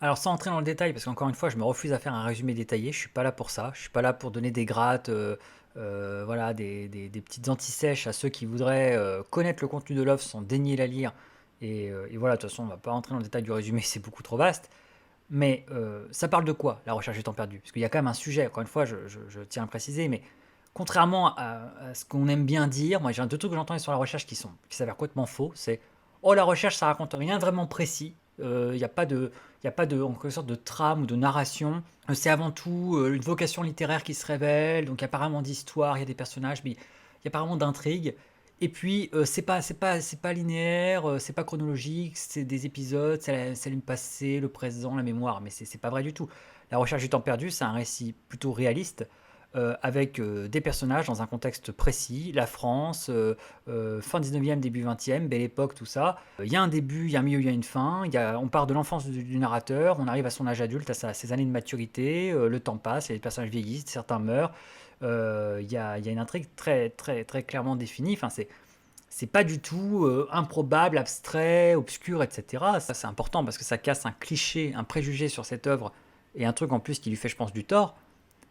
Alors sans entrer dans le détail, parce qu'encore une fois, je me refuse à faire un résumé détaillé, je suis pas là pour ça, je suis pas là pour donner des grattes, voilà, des petites antisèches à ceux qui voudraient connaître le contenu de l'œuvre sans daigner la lire. Et voilà, de toute façon, on va pas rentrer dans le détail du résumé, c'est beaucoup trop vaste. Mais ça parle de quoi, la recherche du temps perdu? Parce qu'il y a quand même un sujet, encore une fois, je tiens à le préciser, mais contrairement à ce qu'on aime bien dire, moi j'ai deux trucs que j'entends sur la recherche qui s'avèrent complètement faux, c'est «Oh la recherche ça raconte rien de vraiment précis, il n'y a pas de, il y a pas de, en quelque sorte de trame ou de narration, c'est avant tout une vocation littéraire qui se révèle, donc il y a pas vraiment d'histoire, il y a des personnages, mais il y a pas vraiment d'intrigue, et puis c'est pas linéaire, c'est pas chronologique, c'est des épisodes, c'est le passé, le présent, la mémoire, mais c'est pas vrai du tout. La recherche du temps perdu, c'est un récit plutôt réaliste, avec des personnages dans un contexte précis, la France, fin 19e, début 20e, belle époque, tout ça. Il y a un début, il y a un milieu, il y a une fin, on part de l'enfance du narrateur, on arrive à son âge adulte, à ses années de maturité, le temps passe, les personnages vieillissent, certains meurent. Il y a une intrigue très, très, très clairement définie, enfin, c'est pas du tout improbable, abstrait, obscur, etc. Ça, c'est important parce que ça casse un cliché, un préjugé sur cette œuvre et un truc en plus qui lui fait, je pense, du tort.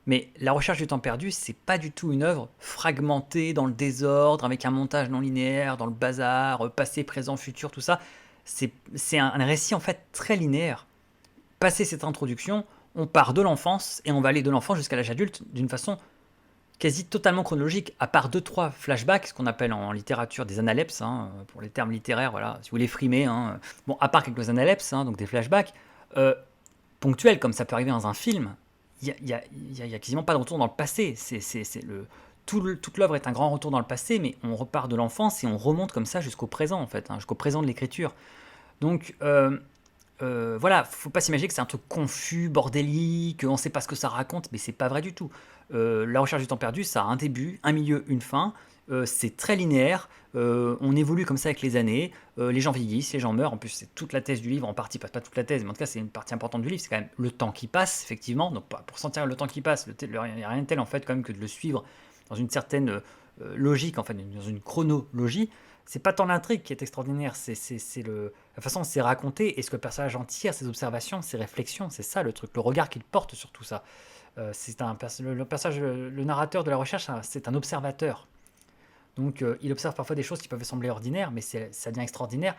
Mais La recherche du temps perdu, c'est pas du tout une œuvre fragmentée dans le désordre, avec un montage non linéaire, dans le bazar, passé, présent, futur, tout ça. C'est un récit en fait très linéaire. Passé cette introduction, on part de l'enfance et on va aller de l'enfance jusqu'à l'âge adulte d'une façon quasi totalement chronologique, à part deux trois flashbacks, ce qu'on appelle en littérature des analepses, hein, pour les termes littéraires, voilà, si vous voulez frimer. Hein. Bon, à part quelques analepses, hein, donc des flashbacks, euh, ponctuels, comme ça peut arriver dans un film, il y a quasiment pas de retour dans le passé. Toute l'œuvre est un grand retour dans le passé, mais on repart de l'enfance et on remonte comme ça jusqu'au présent, en fait, hein, jusqu'au présent de l'écriture. Donc, voilà, faut pas s'imaginer que c'est un truc confus, bordélique, on sait pas ce que ça raconte, mais c'est pas vrai du tout. La recherche du temps perdu, ça a un début, un milieu, une fin. C'est très linéaire. On évolue comme ça avec les années. Les gens vieillissent, les gens meurent. En plus, c'est toute la thèse du livre, en partie, pas toute la thèse, mais en tout cas, c'est une partie importante du livre. C'est quand même le temps qui passe, effectivement. Donc, pour sentir le temps qui passe, il n'y a rien de tel, en fait, quand même, que de le suivre dans une certaine logique, en fait, dans une chronologie. C'est pas tant l'intrigue qui est extraordinaire, c'est la façon dont c'est raconté et ce que le personnage en tire, ses observations, ses réflexions. C'est ça le truc, le regard qu'il porte sur tout ça. Le personnage, le narrateur de la recherche, c'est un observateur. Donc il observe parfois des choses qui peuvent sembler ordinaires, mais ça devient extraordinaire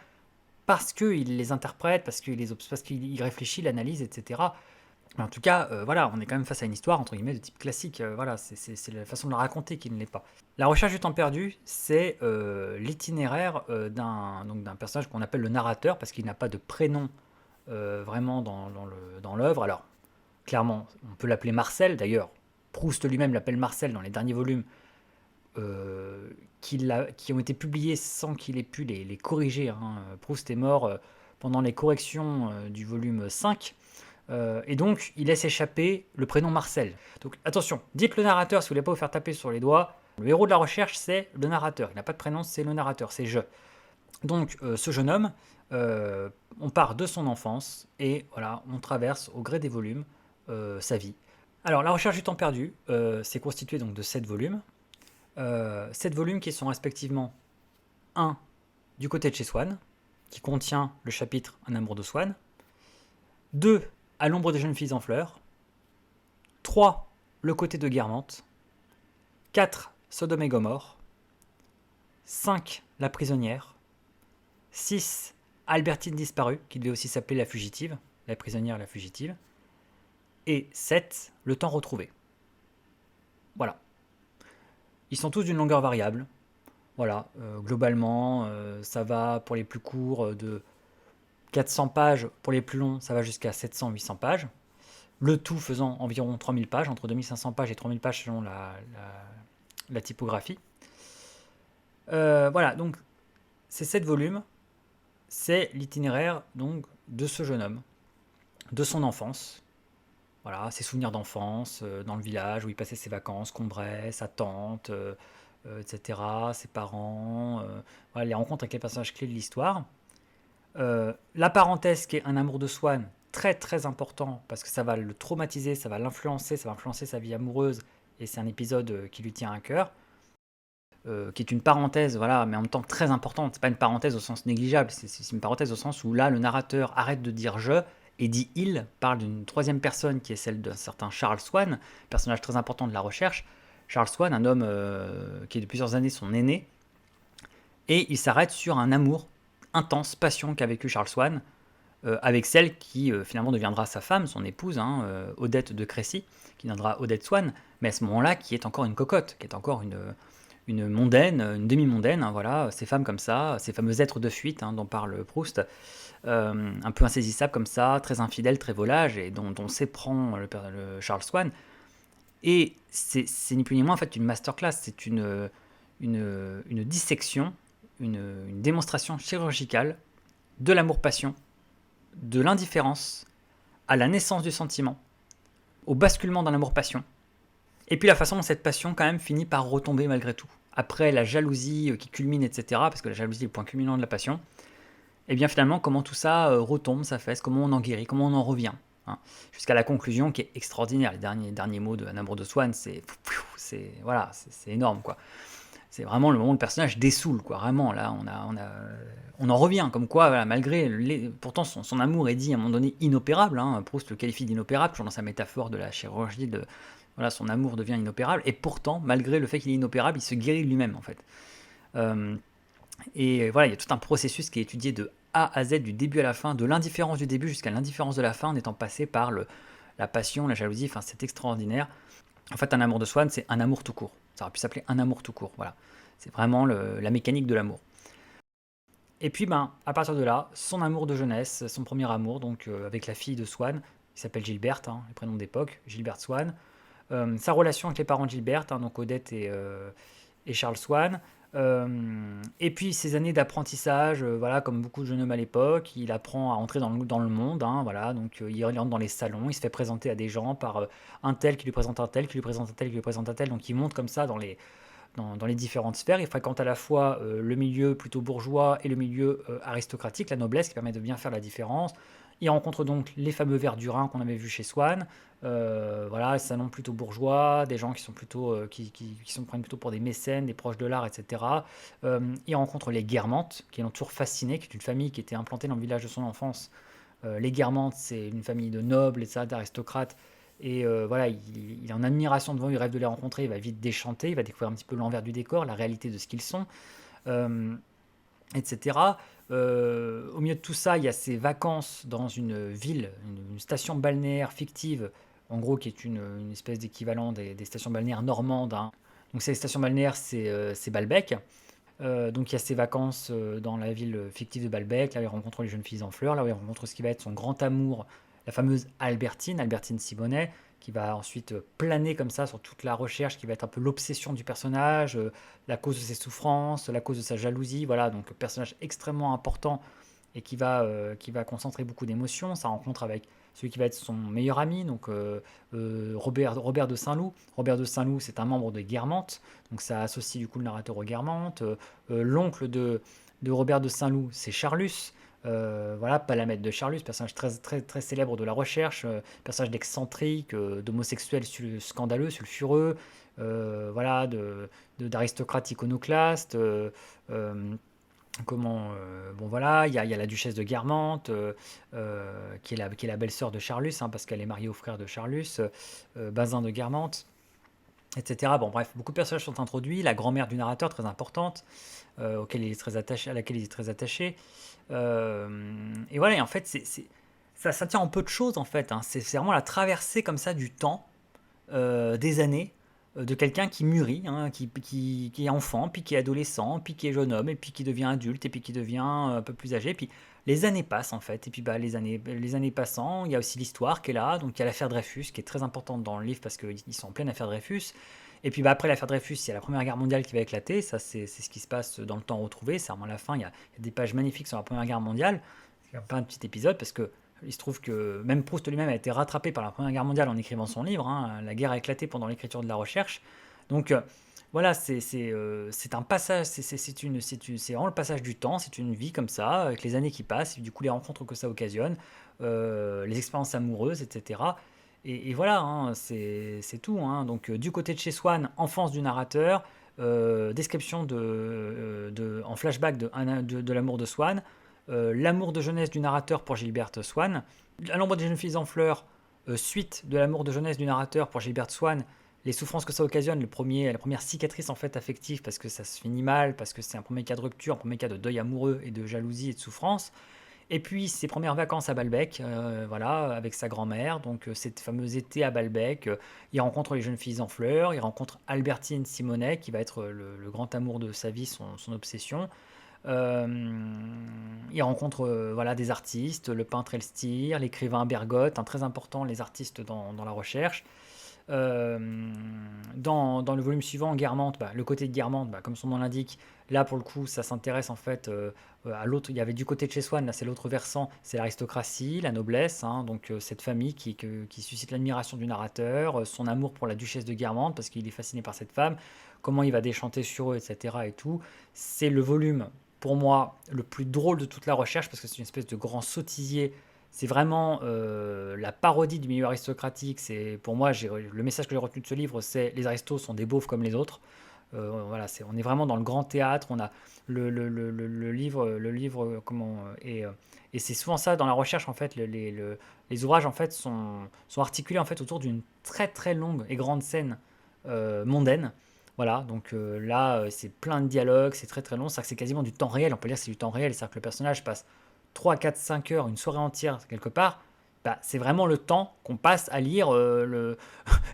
parce qu'il les interprète, parce qu'il réfléchit, l'analyse, etc. Mais en tout cas, voilà, on est quand même face à une histoire entre guillemets de type classique. Voilà, c'est la façon de la raconter qui ne l'est pas. La recherche du temps perdu, c'est l'itinéraire d'un personnage qu'on appelle le narrateur parce qu'il n'a pas de prénom vraiment dans l'œuvre. Alors, clairement, on peut l'appeler Marcel d'ailleurs. Proust lui-même l'appelle Marcel dans les derniers volumes qui ont été publiés sans qu'il ait pu les corriger. Hein. Proust est mort pendant les corrections du volume 5. Et donc, il laisse échapper le prénom Marcel. Donc, attention, dites le narrateur si vous voulez pas vous faire taper sur les doigts. Le héros de la recherche, c'est le narrateur. Il n'a pas de prénom, c'est le narrateur, c'est je. Donc, ce jeune homme, on part de son enfance et voilà, on traverse au gré des volumes sa vie. Alors, la recherche du temps perdu, c'est constitué donc de 7 volumes. 7 volumes qui sont respectivement un du côté de chez Swann, qui contient le chapitre Un amour de Swann, 2 à l'ombre des jeunes filles en fleurs, 3 le côté de Guermantes, 4 Sodome et Gomorre, 5 la prisonnière, 6 Albertine disparue, qui devait aussi s'appeler la fugitive, la prisonnière et la fugitive, et 7 le temps retrouvé. Voilà. Ils sont tous d'une longueur variable. Voilà, globalement, ça va pour les plus courts de 400 pages, pour les plus longs, ça va jusqu'à 700-800 pages. Le tout faisant environ 3000 pages, entre 2500 pages et 3000 pages selon la typographie. Voilà, donc ces 7 volumes, c'est l'itinéraire donc de ce jeune homme, de son enfance. Voilà, ses souvenirs d'enfance, dans le village où il passait ses vacances, Combray, sa tante, etc., ses parents, voilà, les rencontres avec les personnages clés de l'histoire. La parenthèse qui est Un amour de Swann, très très important parce que ça va le traumatiser, ça va l'influencer, ça va influencer sa vie amoureuse et c'est un épisode qui lui tient à cœur, qui est une parenthèse, voilà, mais en même temps très importante. C'est pas une parenthèse au sens négligeable, c'est une parenthèse au sens où là le narrateur arrête de dire je Eddie Hill parle d'une troisième personne qui est celle d'un certain Charles Swann, personnage très important de la recherche. Charles Swann, un homme qui est de plusieurs années son aîné, et il s'arrête sur un amour intense, passion qu'a vécu Charles Swann, avec celle qui finalement deviendra sa femme, son épouse, hein, Odette de Crécy, qui deviendra Odette Swann, mais à ce moment-là qui est encore une cocotte, qui est encore une mondaine, une demi-mondaine, hein, voilà, ces femmes comme ça, ces fameux êtres de fuite dont parle Proust, un peu insaisissables comme ça, très infidèles, très volages, et dont s'éprend le Charles Swann. Et c'est ni plus ni moins en fait une masterclass, c'est une dissection, une démonstration chirurgicale de l'amour-passion, de l'indifférence à la naissance du sentiment, au basculement dans l'amour-passion, et puis la façon dont cette passion quand même finit par retomber malgré tout. Après la jalousie qui culmine, etc., parce que la jalousie est le point culminant de la passion, et bien finalement comment tout ça retombe, s'affaisse, comment on en guérit, comment on en revient, hein, jusqu'à la conclusion qui est extraordinaire. Les derniers mots de Un amour de Swann, c'est voilà, c'est énorme quoi. C'est vraiment le moment où le personnage dessoule, quoi. Vraiment, là, on en revient, comme quoi, voilà, malgré pourtant son amour est dit à un moment donné inopérable. Hein, Proust le qualifie d'inopérable, toujours dans sa métaphore de la chirurgie. Voilà, son amour devient inopérable, et pourtant, malgré le fait qu'il est inopérable, il se guérit lui-même, en fait. Et voilà, il y a tout un processus qui est étudié de A à Z, du début à la fin, de l'indifférence du début jusqu'à l'indifférence de la fin, en étant passé par la passion, la jalousie. Enfin, c'est extraordinaire. En fait, Un amour de Swann, c'est un amour tout court. Ça aurait pu s'appeler Un amour tout court. Voilà. C'est vraiment la mécanique de l'amour. Et puis, à partir de là, son amour de jeunesse, son premier amour, donc avec la fille de Swann, qui s'appelle Gilberte, le prénom d'époque, Gilberte Swann. Sa relation avec les parents de Gilberte, donc Odette et Charles Swann. Et puis ses années d'apprentissage, voilà, comme beaucoup de jeunes hommes à l'époque, il apprend à entrer dans le monde, voilà, donc il rentre dans les salons, il se fait présenter à des gens par un tel qui lui présente un tel, qui lui présente un tel, qui lui présente un tel, donc il monte comme ça dans les différentes sphères. Il fréquente à la fois le milieu plutôt bourgeois et le milieu aristocratique, la noblesse, qui permet de bien faire la différence. Il rencontre donc les fameux Verdurin qu'on avait vus chez Swann. Voilà, salon plutôt bourgeois, des gens qui sont plutôt qui sont prennent plutôt pour des mécènes, des proches de l'art, etc. Il rencontre les Guermantes, qui l'ont toujours fasciné, qui est une famille qui était implantée dans le village de son enfance. Les Guermantes, c'est une famille de nobles et ça, d'aristocrates. Et voilà, il est en admiration devant eux, il rêve de les rencontrer, il va vite déchanter, il va découvrir un petit peu l'envers du décor, la réalité de ce qu'ils sont, euh, etc. Au milieu de tout ça, il y a ses vacances dans une ville, une station balnéaire fictive, en gros qui est une espèce d'équivalent des stations balnéaires normandes, hein. Donc ces stations balnéaires, c'est Balbec. Donc il y a ses vacances dans la ville fictive de Balbec, là où il rencontre les jeunes filles en fleurs, là où il rencontre ce qui va être son grand amour, la fameuse Albertine Simonet, qui va ensuite planer comme ça sur toute la recherche, qui va être un peu l'obsession du personnage, la cause de ses souffrances, la cause de sa jalousie, voilà, donc personnage extrêmement important et qui va concentrer beaucoup d'émotions. Sa rencontre avec celui qui va être son meilleur ami, donc Robert de Saint-Loup. Robert de Saint-Loup, c'est un membre de Guermantes, donc ça associe du coup le narrateur aux Guermantes. L'oncle de Robert de Saint-Loup, c'est Charlus. Voilà, Palamède de Charlus, personnage très, très, très célèbre de la recherche, personnage d'excentrique, d'homosexuel scandaleux, sulfureux, voilà, d'aristocrate iconoclaste. Bon voilà, il y a la duchesse de Guermantes, qui est la belle-sœur de Charlus, parce qu'elle est mariée au frère de Charlus, Bazin de Guermantes, etc. Bon bref, beaucoup de personnages sont introduits, la grand-mère du narrateur très importante, à laquelle il est très attaché. Et voilà, et en fait, ça tient en peu de choses en fait, hein. C'est vraiment la traversée comme ça du temps, des années, de quelqu'un qui mûrit, qui est enfant, puis qui est adolescent, puis qui est jeune homme, et puis qui devient adulte, et puis qui devient un peu plus âgé. Puis les années passent en fait, et puis les années passant, il y a aussi l'histoire qui est là. Donc il y a l'affaire Dreyfus qui est très importante dans le livre parce qu'ils sont en pleine affaire Dreyfus. Et puis après l'affaire Dreyfus, il y a la Première Guerre mondiale qui va éclater. Ça, c'est ce qui se passe dans le temps retrouvé. C'est vraiment la fin. Il y a des pages magnifiques sur la Première Guerre mondiale. Il y a plein de petits épisodes parce que il se trouve que même Proust lui-même a été rattrapé par la Première Guerre mondiale en écrivant son livre, hein. La guerre a éclaté pendant l'écriture de la recherche. Donc voilà, c'est un passage, c'est vraiment le passage du temps, c'est une vie comme ça, avec les années qui passent, et du coup les rencontres que ça occasionne, les expériences amoureuses, etc. Et voilà, c'est tout, hein. Donc du côté de chez Swann, enfance du narrateur, description en flashback de l'amour de Swann, l'amour de jeunesse du narrateur pour Gilberte Swann, À l'ombre des jeunes filles en fleurs, suite de l'amour de jeunesse du narrateur pour Gilbert Swann, les souffrances que ça occasionne, la première cicatrice en fait affective parce que ça se finit mal, parce que c'est un premier cas de rupture, un premier cas de deuil amoureux et de jalousie et de souffrance. Et puis ses premières vacances à Balbec, voilà, avec sa grand-mère, donc cette fameuse été à Balbec, il rencontre les jeunes filles en fleurs, il rencontre Albertine Simonet qui va être le grand amour de sa vie, son obsession. Il rencontre voilà, des artistes, le peintre Elstir, l'écrivain Bergotte, très important les artistes dans la recherche. Euh, dans le volume suivant, Guermantes, le côté de Guermantes, comme son nom l'indique, là pour le coup, ça s'intéresse en fait à l'autre. Il y avait du côté de chez Swann, là c'est l'autre versant, c'est l'aristocratie, la noblesse, donc cette famille qui suscite l'admiration du narrateur, son amour pour la duchesse de Guermantes parce qu'il est fasciné par cette femme, comment il va déchanter sur eux, etc. et tout. C'est le volume pour moi le plus drôle de toute la recherche parce que c'est une espèce de grand sottisier. C'est vraiment la parodie du milieu aristocratique. C'est pour moi, le message que j'ai retenu de ce livre, c'est les aristos sont des beaufs comme les autres. Voilà, on est vraiment dans le grand théâtre. On a le livre et c'est souvent ça dans la recherche en fait. Les ouvrages en fait sont articulés en fait autour d'une très très longue et grande scène mondaine. Voilà, donc là, c'est plein de dialogues, c'est très très long, c'est-à-dire que c'est quasiment du temps réel, on peut dire que c'est du temps réel, c'est-à-dire que le personnage passe 3, 4, 5 heures, une soirée entière quelque part, c'est vraiment le temps qu'on passe à lire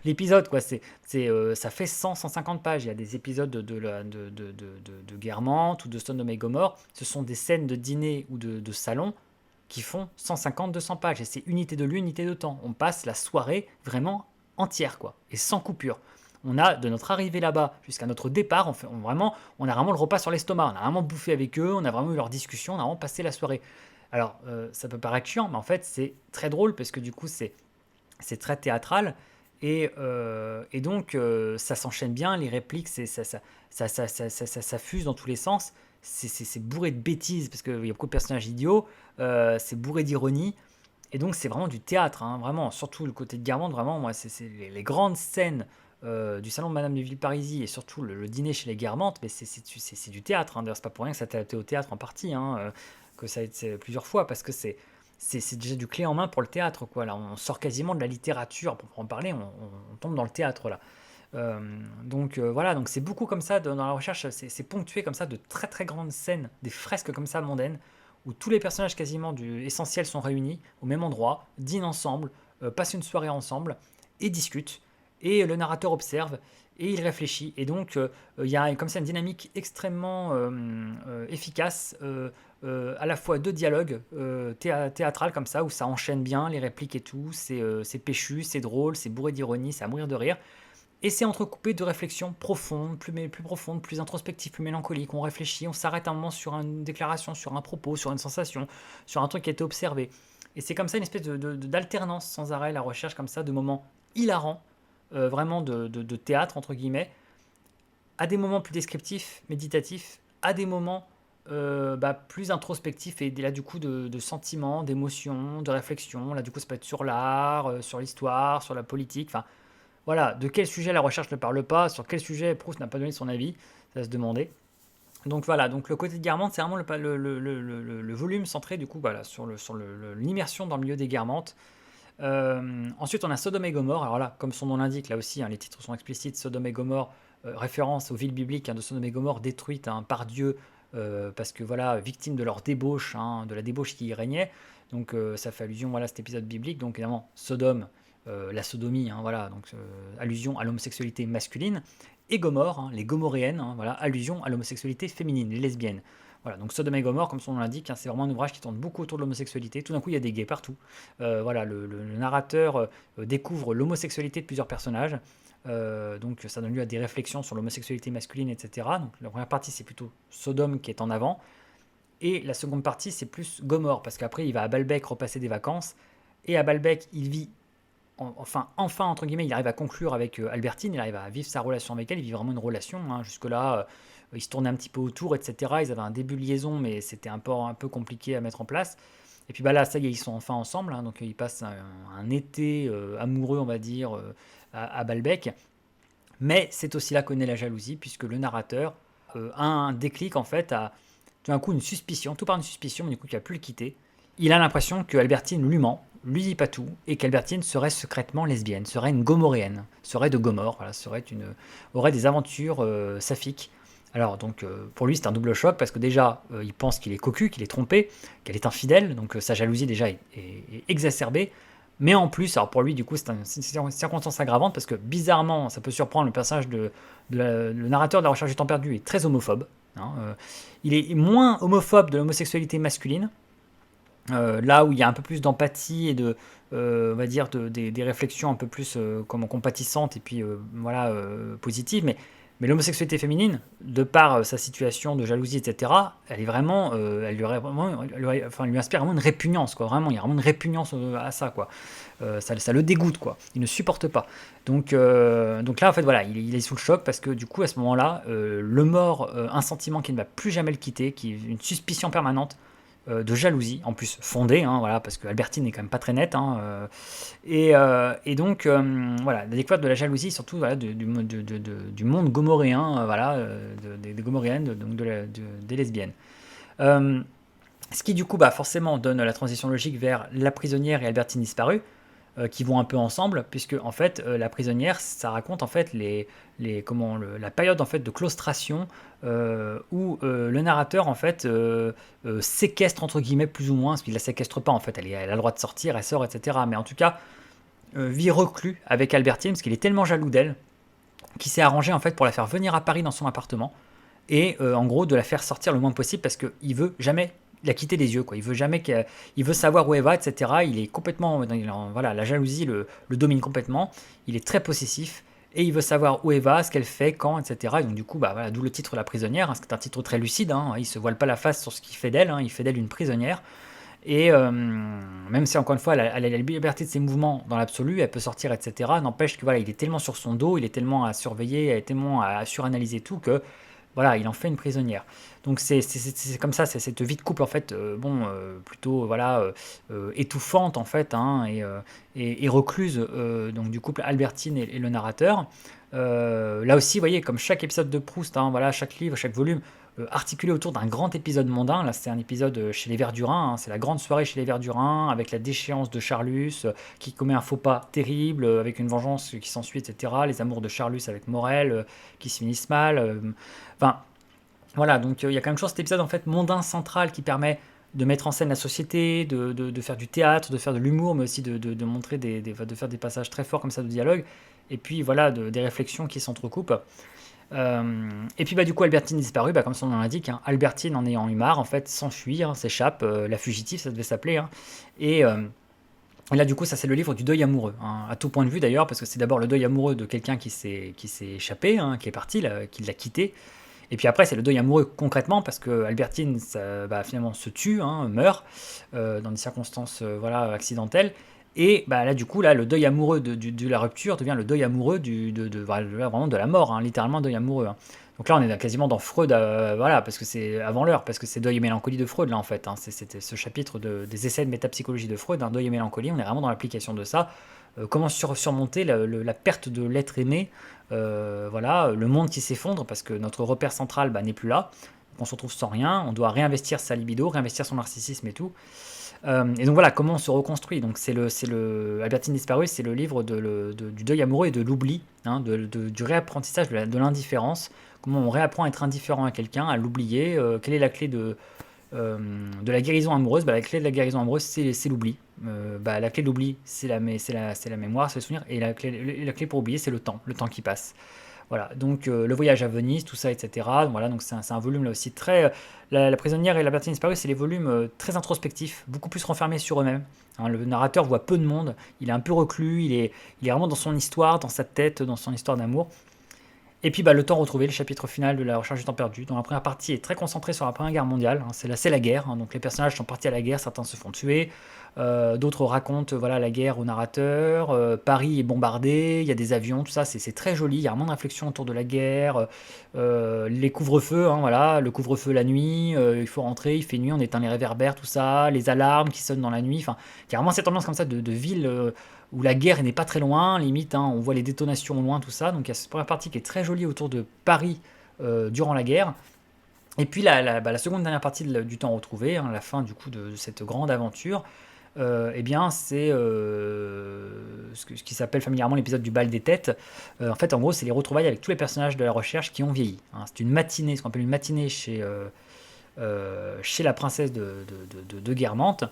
l'épisode, quoi. Ça fait 100-150 pages. Il y a des épisodes de Guermantes ou de Sodome et Gomorrhe. Ce sont des scènes de dîner ou de salon qui font 150-200 pages. Et c'est unité de lieu, unité de temps. On passe la soirée vraiment entière, quoi, et sans coupure. On a de notre arrivée là-bas jusqu'à notre départ, on a vraiment le repas sur l'estomac. On a vraiment bouffé avec eux, on a vraiment eu leur discussion, on a vraiment passé la soirée. Alors, ça peut paraître chiant, mais en fait, c'est très drôle parce que du coup, c'est très théâtral. Et donc, ça s'enchaîne bien, les répliques, ça fuse dans tous les sens. C'est bourré de bêtises parce qu'il y a beaucoup de personnages idiots. C'est bourré d'ironie. Et donc, c'est vraiment du théâtre, hein, vraiment. Surtout le côté de Guermantes, vraiment, moi, c'est les grandes scènes du salon de Madame de Villeparisis et surtout le dîner chez les Guermantes, mais c'est du théâtre. Hein. D'ailleurs, c'est pas pour rien que ça a été au théâtre en partie, hein, que ça a été plusieurs fois, parce que c'est déjà du clé en main pour le théâtre, quoi. Là, on sort quasiment de la littérature pour en parler, on tombe dans le théâtre là. Donc voilà, donc c'est beaucoup comme ça dans la recherche, c'est ponctué comme ça de très très grandes scènes, des fresques comme ça mondaines, où tous les personnages quasiment essentiels sont réunis au même endroit, dînent ensemble, passent une soirée ensemble et discutent. Et le narrateur observe et il réfléchit. Et donc il y a comme ça une dynamique extrêmement efficace, à la fois de dialogue théâtral comme ça, où ça enchaîne bien les répliques et tout, c'est péchu, c'est drôle, c'est bourré d'ironie, c'est à mourir de rire. Et c'est entrecoupé de réflexions profondes, plus profondes, plus introspectives, plus mélancoliques. On réfléchit, on s'arrête un moment sur une déclaration, sur un propos, sur une sensation, sur un truc qui a été observé. Et c'est comme ça une espèce d'alternance sans arrêt, la recherche comme ça, de moments hilarants, vraiment de théâtre, entre guillemets, à des moments plus descriptifs, méditatifs, à des moments plus introspectifs et là du coup de sentiments, d'émotions, de réflexions. Là du coup ça peut être sur l'art, sur l'histoire, sur la politique, enfin voilà, de quel sujet la recherche ne parle pas, sur quel sujet Proust n'a pas donné son avis, ça va se demander. Donc voilà, donc le côté de Guermantes, c'est vraiment le volume centré du coup voilà, sur l'immersion dans le milieu des Guermantes. Ensuite, on a Sodome et Gomorre. Alors là, comme son nom l'indique, là aussi, hein, les titres sont explicites. Sodome et Gomorre, référence aux villes bibliques de Sodome et Gomorre détruites par Dieu parce que voilà, victimes de leur débauche, de la débauche qui y régnait. Donc ça fait allusion voilà, à cet épisode biblique. Donc évidemment, Sodome, la sodomie, voilà, donc allusion à l'homosexualité masculine. Et Gomorre, les Gomorréennes, voilà, allusion à l'homosexualité féminine, les lesbiennes. Voilà, donc Sodome et Gomorre, comme son nom l'indique, c'est vraiment un ouvrage qui tourne beaucoup autour de l'homosexualité. Tout d'un coup, il y a des gays partout. Voilà, le narrateur découvre l'homosexualité de plusieurs personnages. Donc ça donne lieu à des réflexions sur l'homosexualité masculine, etc. Donc la première partie, c'est plutôt Sodome qui est en avant. Et la seconde partie, c'est plus Gomorre, parce qu'après, il va à Balbec repasser des vacances. Et à Balbec, il vit, enfin, entre guillemets, il arrive à conclure avec Albertine, il arrive à vivre sa relation avec elle, il vit vraiment une relation. Jusque-là, ils se tournaient un petit peu autour, etc. Ils avaient un début de liaison, mais c'était un peu compliqué à mettre en place. Et puis là, ça y est, ils sont enfin ensemble, donc ils passent un été amoureux, on va dire, à Balbec. Mais c'est aussi là qu'on est la jalousie, puisque le narrateur a un déclic, en fait, à tout d'un coup une suspicion, tout par une suspicion, mais du coup, il n'a plus le quitter. Il a l'impression que Albertine lui ment, lui dit pas tout, et qu'Albertine serait secrètement lesbienne, serait une gomoréenne, serait de Gomorre, voilà, aurait des aventures saphiques. Alors donc pour lui c'est un double choc parce que déjà il pense qu'il est cocu, qu'il est trompé, qu'elle est infidèle, donc sa jalousie déjà est exacerbée. Mais en plus, alors pour lui du coup c'est une circonstance aggravante parce que bizarrement ça peut surprendre le personnage le narrateur de La Recherche du temps perdu est très homophobe. Hein, il est moins homophobe de l'homosexualité masculine, là où il y a un peu plus d'empathie et on va dire, des réflexions un peu plus comment, compatissantes et puis voilà, positives. Mais l'homosexualité féminine, de par sa situation de jalousie, etc., elle est vraiment, elle lui inspire vraiment une répugnance, quoi. Vraiment, il y a vraiment une répugnance à ça, quoi. Ça le dégoûte, quoi. Il ne supporte pas. Donc là, en fait, voilà, il est sous le choc parce que du coup, à ce moment-là, le mort, un sentiment qui ne va plus jamais le quitter, qui est une suspicion permanente de jalousie, en plus fondée, hein, voilà, parce que Albertine n'est quand même pas très nette, hein, et donc voilà, la découverte de la jalousie, surtout voilà, du monde gomoréen, voilà, des gomoréennes, des lesbiennes. Euh, Ce qui du coup bah, forcément donne la transition logique vers La prisonnière et Albertine disparue, qui vont un peu ensemble, puisque en fait La prisonnière, ça raconte en fait la période en fait de claustration où le narrateur en fait séquestre entre guillemets plus ou moins, parce qu'il la séquestre pas en fait, elle a le droit de sortir, elle sort, etc. Mais en tout cas vit reclus avec Albertine, parce qu'il est tellement jaloux d'elle qu'il s'est arrangé en fait pour la faire venir à Paris dans son appartement et en gros de la faire sortir le moins possible parce qu'il veut jamais la quitter des yeux, quoi. Il veut savoir où elle va, etc. Il est complètement, voilà, la jalousie le domine complètement. Il est très possessif et il veut savoir où elle va, ce qu'elle fait, quand, etc. Et donc du coup, bah voilà, d'où le titre La prisonnière, hein, c'est un titre très lucide. Hein, il se voile pas la face sur ce qu'il fait d'elle. Hein, il fait d'elle une prisonnière. Et même si encore une fois elle a la liberté de ses mouvements dans l'absolu, elle peut sortir, etc. N'empêche que voilà, il est tellement sur son dos, il est tellement à surveiller, il est tellement à suranalyser tout que voilà, il en fait une prisonnière. Donc c'est comme ça, c'est cette vie de couple en fait, plutôt voilà, étouffante en fait, hein, et recluse donc du couple Albertine et le narrateur. Là aussi, vous voyez, comme chaque épisode de Proust, hein, voilà, chaque livre, chaque volume, articulé autour d'un grand épisode mondain. Là, c'est un épisode chez les Verdurins, hein, c'est la grande soirée chez les Verdurins, avec la déchéance de Charlus, qui commet un faux pas terrible, avec une vengeance qui s'ensuit, etc. Les amours de Charlus avec Morel, qui se finissent mal. Enfin, voilà, donc il y a quand même toujours cet épisode en fait mondain central qui permet de mettre en scène la société, de faire du théâtre, de faire de l'humour, mais aussi de montrer de faire des passages très forts comme ça de dialogue, et puis voilà, des réflexions qui s'entrecoupent. Et puis bah, du coup, Albertine disparue, bah, comme son nom l'indique, hein, Albertine en ayant eu marre, en fait, s'enfuit, hein, s'échappe, la fugitive, ça devait s'appeler, hein, et, euh, et là, du coup, ça c'est le livre du deuil amoureux, hein, à tout point de vue d'ailleurs, parce que c'est d'abord le deuil amoureux de quelqu'un qui s'est échappé, hein, qui est parti, là, qui l'a quitté, et puis après, c'est le deuil amoureux concrètement, parce que Albertine, bah, finalement, se tue, hein, meurt, dans des circonstances voilà, accidentelles. Et bah, là, du coup, là, le deuil amoureux de la rupture devient le deuil amoureux vraiment de la mort, hein, littéralement deuil amoureux. Hein. Donc là, on est quasiment dans Freud, voilà, parce que c'est avant l'heure, parce que c'est deuil et mélancolie de Freud, là, en fait. Hein. C'était ce chapitre des essais de métapsychologie de Freud, hein, deuil et mélancolie, on est vraiment dans l'application de ça. Comment surmonter la perte de l'être aimé, voilà, le monde qui s'effondre parce que notre repère central bah, n'est plus là, on se retrouve sans rien, on doit réinvestir sa libido, réinvestir son narcissisme et tout. Et donc voilà, comment on se reconstruit. Donc Albertine disparue, c'est le livre du deuil amoureux et de l'oubli, hein, du réapprentissage de l'indifférence. Comment on réapprend à être indifférent à quelqu'un, à l'oublier. Quelle est la clé de la guérison amoureuse? Bah, la clé de la guérison amoureuse, c'est l'oubli. Bah, la clé de l'oubli, c'est la mémoire, c'est le souvenir. Et la clé pour oublier, c'est le temps qui passe. Voilà, donc le voyage à Venise, tout ça, etc. Donc, voilà, donc c'est un volume là aussi très. La prisonnière et la personne disparue, c'est les volumes très introspectifs, beaucoup plus renfermés sur eux-mêmes. Hein, le narrateur voit peu de monde, il est un peu reclus, il est vraiment dans son histoire, dans sa tête, dans son histoire d'amour. Et puis bah, le temps retrouvé, le chapitre final de La Recherche du temps perdu. Dans la première partie est très concentré sur la Première Guerre mondiale. Hein, c'est la guerre, hein, donc les personnages sont partis à la guerre, certains se font tuer, d'autres racontent voilà, la guerre au narrateur, Paris est bombardé, il y a des avions, tout ça, c'est très joli, il y a vraiment de réflexion autour de la guerre, les couvre-feux, hein, voilà, le couvre-feu la nuit, il faut rentrer, il fait nuit, on éteint les réverbères, tout ça, les alarmes qui sonnent dans la nuit, enfin, il y a vraiment cette ambiance comme ça de ville où la guerre n'est pas très loin, limite, hein, on voit les détonations au loin, tout ça. Donc il y a cette première partie qui est très jolie autour de Paris durant la guerre. Et puis la seconde dernière partie du temps retrouvé, hein, la fin du coup de cette grande aventure, eh bien, c'est ce qui s'appelle familièrement l'épisode du bal des têtes. En fait, en gros, c'est les retrouvailles avec tous les personnages de la recherche qui ont vieilli, hein. C'est une matinée, ce qu'on appelle une matinée chez la princesse de Guermantes.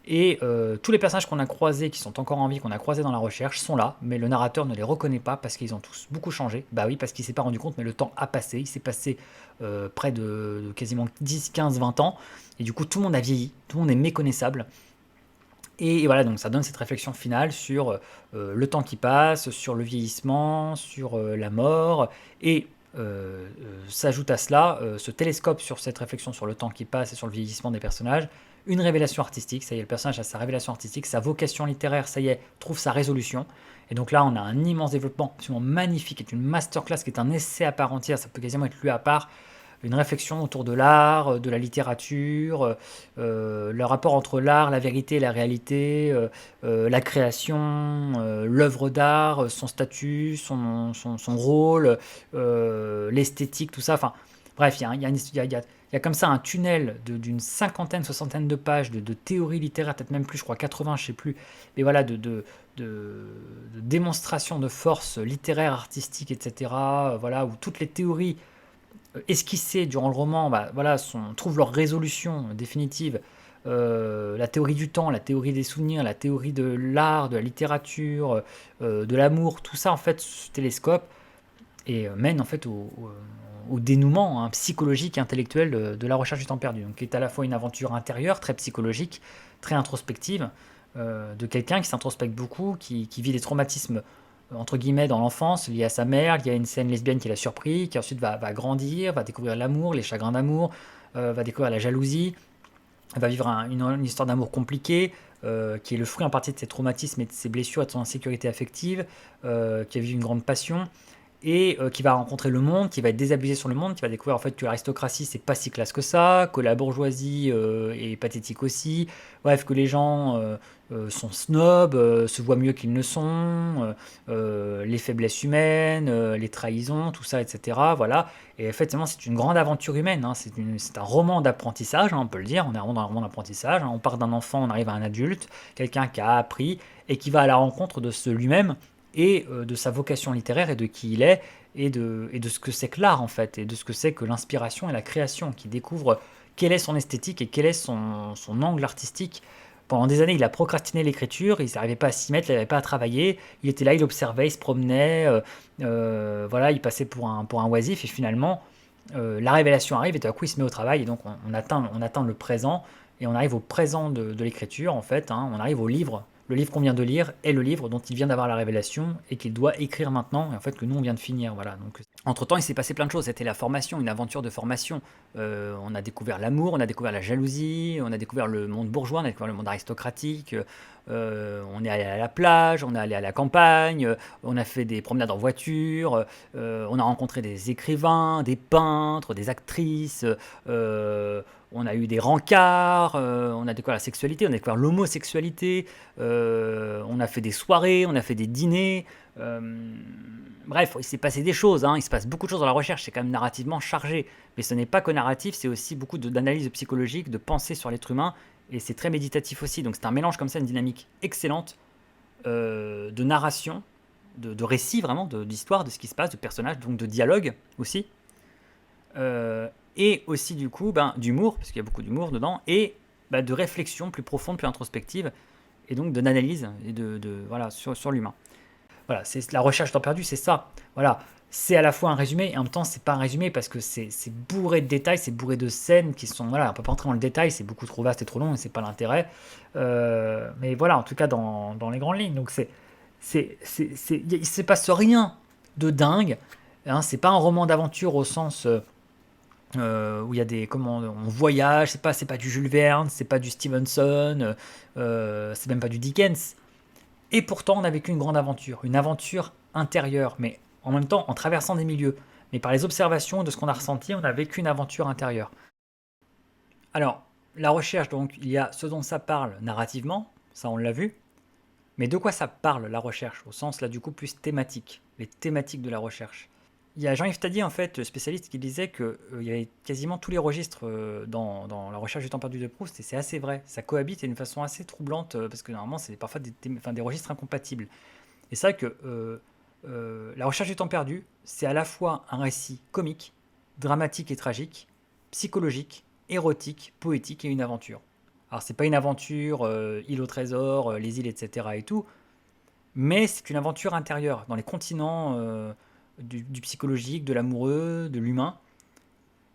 Et tous les personnages qu'on a croisés, qui sont encore en vie, qu'on a croisés dans la recherche, sont là, mais le narrateur ne les reconnaît pas parce qu'ils ont tous beaucoup changé. Bah oui, parce qu'il s'est pas rendu compte, mais le temps a passé. Il s'est passé près de quasiment 10, 15, 20 ans. Et du coup, tout le monde a vieilli, tout le monde est méconnaissable. Et voilà, donc ça donne cette réflexion finale sur le temps qui passe, sur le vieillissement, sur la mort, et s'ajoute à cela ce télescope sur cette réflexion sur le temps qui passe et sur le vieillissement des personnages, une révélation artistique, ça y est, le personnage a sa révélation artistique, sa vocation littéraire, ça y est, trouve sa résolution. Et donc là, on a un immense développement absolument magnifique, qui est une masterclass, qui est un essai à part entière, ça peut quasiment être lu à part, une réflexion autour de l'art, de la littérature, le rapport entre l'art, la vérité et la réalité, la création, l'œuvre d'art, son statut, son rôle, l'esthétique, tout ça. Enfin, bref, il y a comme ça un tunnel d'une cinquantaine, soixantaine de pages de théorie littéraire, peut-être même plus, je crois 80, je sais plus, mais voilà, de démonstration de force littéraire, artistique, etc. Voilà, où toutes les théories esquissées durant le roman, bah, voilà, trouvent leur résolution définitive. La théorie du temps, la théorie des souvenirs, la théorie de l'art, de la littérature, de l'amour, tout ça en fait se télescope et mène en fait au dénouement, hein, psychologique et intellectuel de la recherche du temps perdu. Donc, qui est à la fois une aventure intérieure, très psychologique, très introspective, de quelqu'un qui s'introspecte beaucoup, qui vit des traumatismes entre guillemets dans l'enfance liés à sa mère, liés à une scène lesbienne qui l'a surpris, qui ensuite va grandir, va découvrir l'amour, les chagrins d'amour, va découvrir la jalousie, va vivre une histoire d'amour compliquée, qui est le fruit en partie de ses traumatismes et de ses blessures et de son insécurité affective, qui a vécu une grande passion, et qui va rencontrer le monde, qui va être désabusé sur le monde, qui va découvrir en fait que l'aristocratie c'est pas si classe que ça, que la bourgeoisie est pathétique aussi, bref que les gens sont snobs, se voient mieux qu'ils ne sont, les faiblesses humaines, les trahisons, tout ça, etc. Voilà. Et effectivement c'est une grande aventure humaine, hein. C'est un roman d'apprentissage, hein, on peut le dire, on est vraiment dans un roman d'apprentissage, hein. On part d'un enfant, on arrive à un adulte, quelqu'un qui a appris et qui va à la rencontre de ce lui-même et de sa vocation littéraire et de qui il est et de ce que c'est que l'art en fait et de ce que c'est que l'inspiration et la création, qui découvre quelle est son esthétique et quel est son angle artistique. Pendant des années, il a procrastiné l'écriture, il n'arrivait pas à s'y mettre, il n'arrivait pas à travailler, il était là, il observait, il se promenait, voilà, il passait pour un oisif et finalement la révélation arrive et tout à coup il se met au travail et donc on atteint le présent et on arrive au présent de l'écriture en fait, hein. On arrive au livre, le livre qu'on vient de lire est le livre dont il vient d'avoir la révélation et qu'il doit écrire maintenant et en fait que nous on vient de finir, voilà. Donc entre temps il s'est passé plein de choses, c'était la formation, une aventure de formation. On a découvert l'amour, on a découvert la jalousie, on a découvert le monde bourgeois, on a découvert le monde aristocratique, on est allé à la plage, on est allé à la campagne, on a fait des promenades en voiture, on a rencontré des écrivains, des peintres, des actrices, on a eu des rencarts, on a découvert la sexualité, on a découvert l'homosexualité, on a fait des soirées, on a fait des dîners. Bref, il s'est passé des choses, hein, il se passe beaucoup de choses dans la recherche, c'est quand même narrativement chargé. Mais ce n'est pas que narratif, c'est aussi beaucoup d'analyse psychologique, de pensée sur l'être humain, et c'est très méditatif aussi. Donc c'est un mélange comme ça, une dynamique excellente de narration, de récit vraiment, d'histoire, de ce qui se passe, de personnages, donc de dialogue aussi. Et aussi du coup d'humour, parce qu'il y a beaucoup d'humour dedans, et de réflexion plus profonde, plus introspective, et donc d'analyse et voilà, sur l'humain. Voilà, c'est la recherche temps perdu, c'est ça. Voilà, c'est à la fois un résumé et en même temps c'est pas un résumé parce que c'est bourré de détails, c'est bourré de scènes qui sont, voilà, on peut pas entrer dans le détail, c'est beaucoup trop vaste et trop long et c'est pas l'intérêt. Mais voilà, en tout cas dans les grandes lignes. Donc il se passe rien de dingue, hein. C'est pas un roman d'aventure au sens où il y a on voyage, c'est pas du Jules Verne, c'est pas du Stevenson, c'est même pas du Dickens. Et pourtant, on a vécu une aventure intérieure, mais en même temps en traversant des milieux. Mais par les observations de ce qu'on a ressenti, on a vécu une aventure intérieure. Alors, la recherche, donc, il y a ce dont ça parle narrativement, ça on l'a vu, mais de quoi ça parle la recherche, au sens là du coup plus thématique, les thématiques de la recherche. Il y a Jean-Yves Tadier, en fait, spécialiste, qui disait que il y avait quasiment tous les registres dans la recherche du temps perdu de Proust, et c'est assez vrai. Ça cohabite d'une façon assez troublante, parce que normalement, c'est parfois enfin, des registres incompatibles. Et c'est vrai que la recherche du temps perdu, c'est à la fois un récit comique, dramatique et tragique, psychologique, érotique, poétique et une aventure. Alors, c'est pas une aventure, île au trésor, les îles, etc. et tout, mais c'est une aventure intérieure, dans les continents du psychologique, de l'amoureux, de l'humain.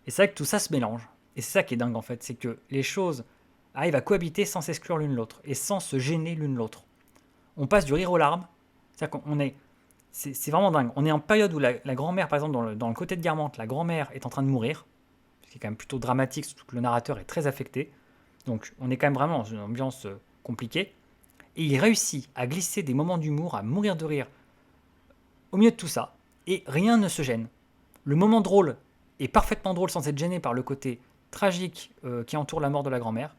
Et c'est vrai que tout ça se mélange. Et c'est ça qui est dingue en fait, c'est que les choses arrivent à cohabiter sans s'exclure l'une l'autre et sans se gêner l'une l'autre. On passe du rire aux larmes, c'est-à-dire qu'on est. C'est vraiment dingue. On est en période où la grand-mère, par exemple, dans le côté de Guermantes, la grand-mère est en train de mourir, ce qui est quand même plutôt dramatique, surtout que le narrateur est très affecté. Donc on est quand même vraiment dans une ambiance compliquée. Et il réussit à glisser des moments d'humour, à mourir de rire au milieu de tout ça. Et rien ne se gêne. Le moment drôle est parfaitement drôle sans être gêné par le côté tragique qui entoure la mort de la grand-mère.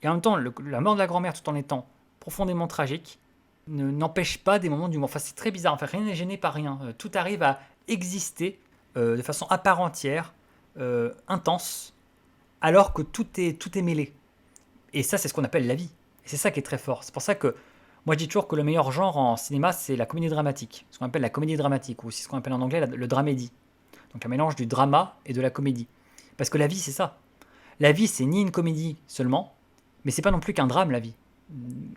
Et en même temps, la mort de la grand-mère, tout en étant profondément tragique, n'empêche pas des moments d'humour. Enfin, c'est très bizarre. Enfin, rien n'est gêné par rien. Tout arrive à exister de façon à part entière, intense, alors que tout est mêlé. Et ça, c'est ce qu'on appelle la vie. Et c'est ça qui est très fort. C'est pour ça que moi, je dis toujours que le meilleur genre en cinéma, c'est la comédie dramatique. Ce qu'on appelle la comédie dramatique, ou aussi ce qu'on appelle en anglais le dramédie. Donc un mélange du drama et de la comédie. Parce que la vie, c'est ça. La vie, c'est ni une comédie seulement, mais c'est pas non plus qu'un drame, la vie.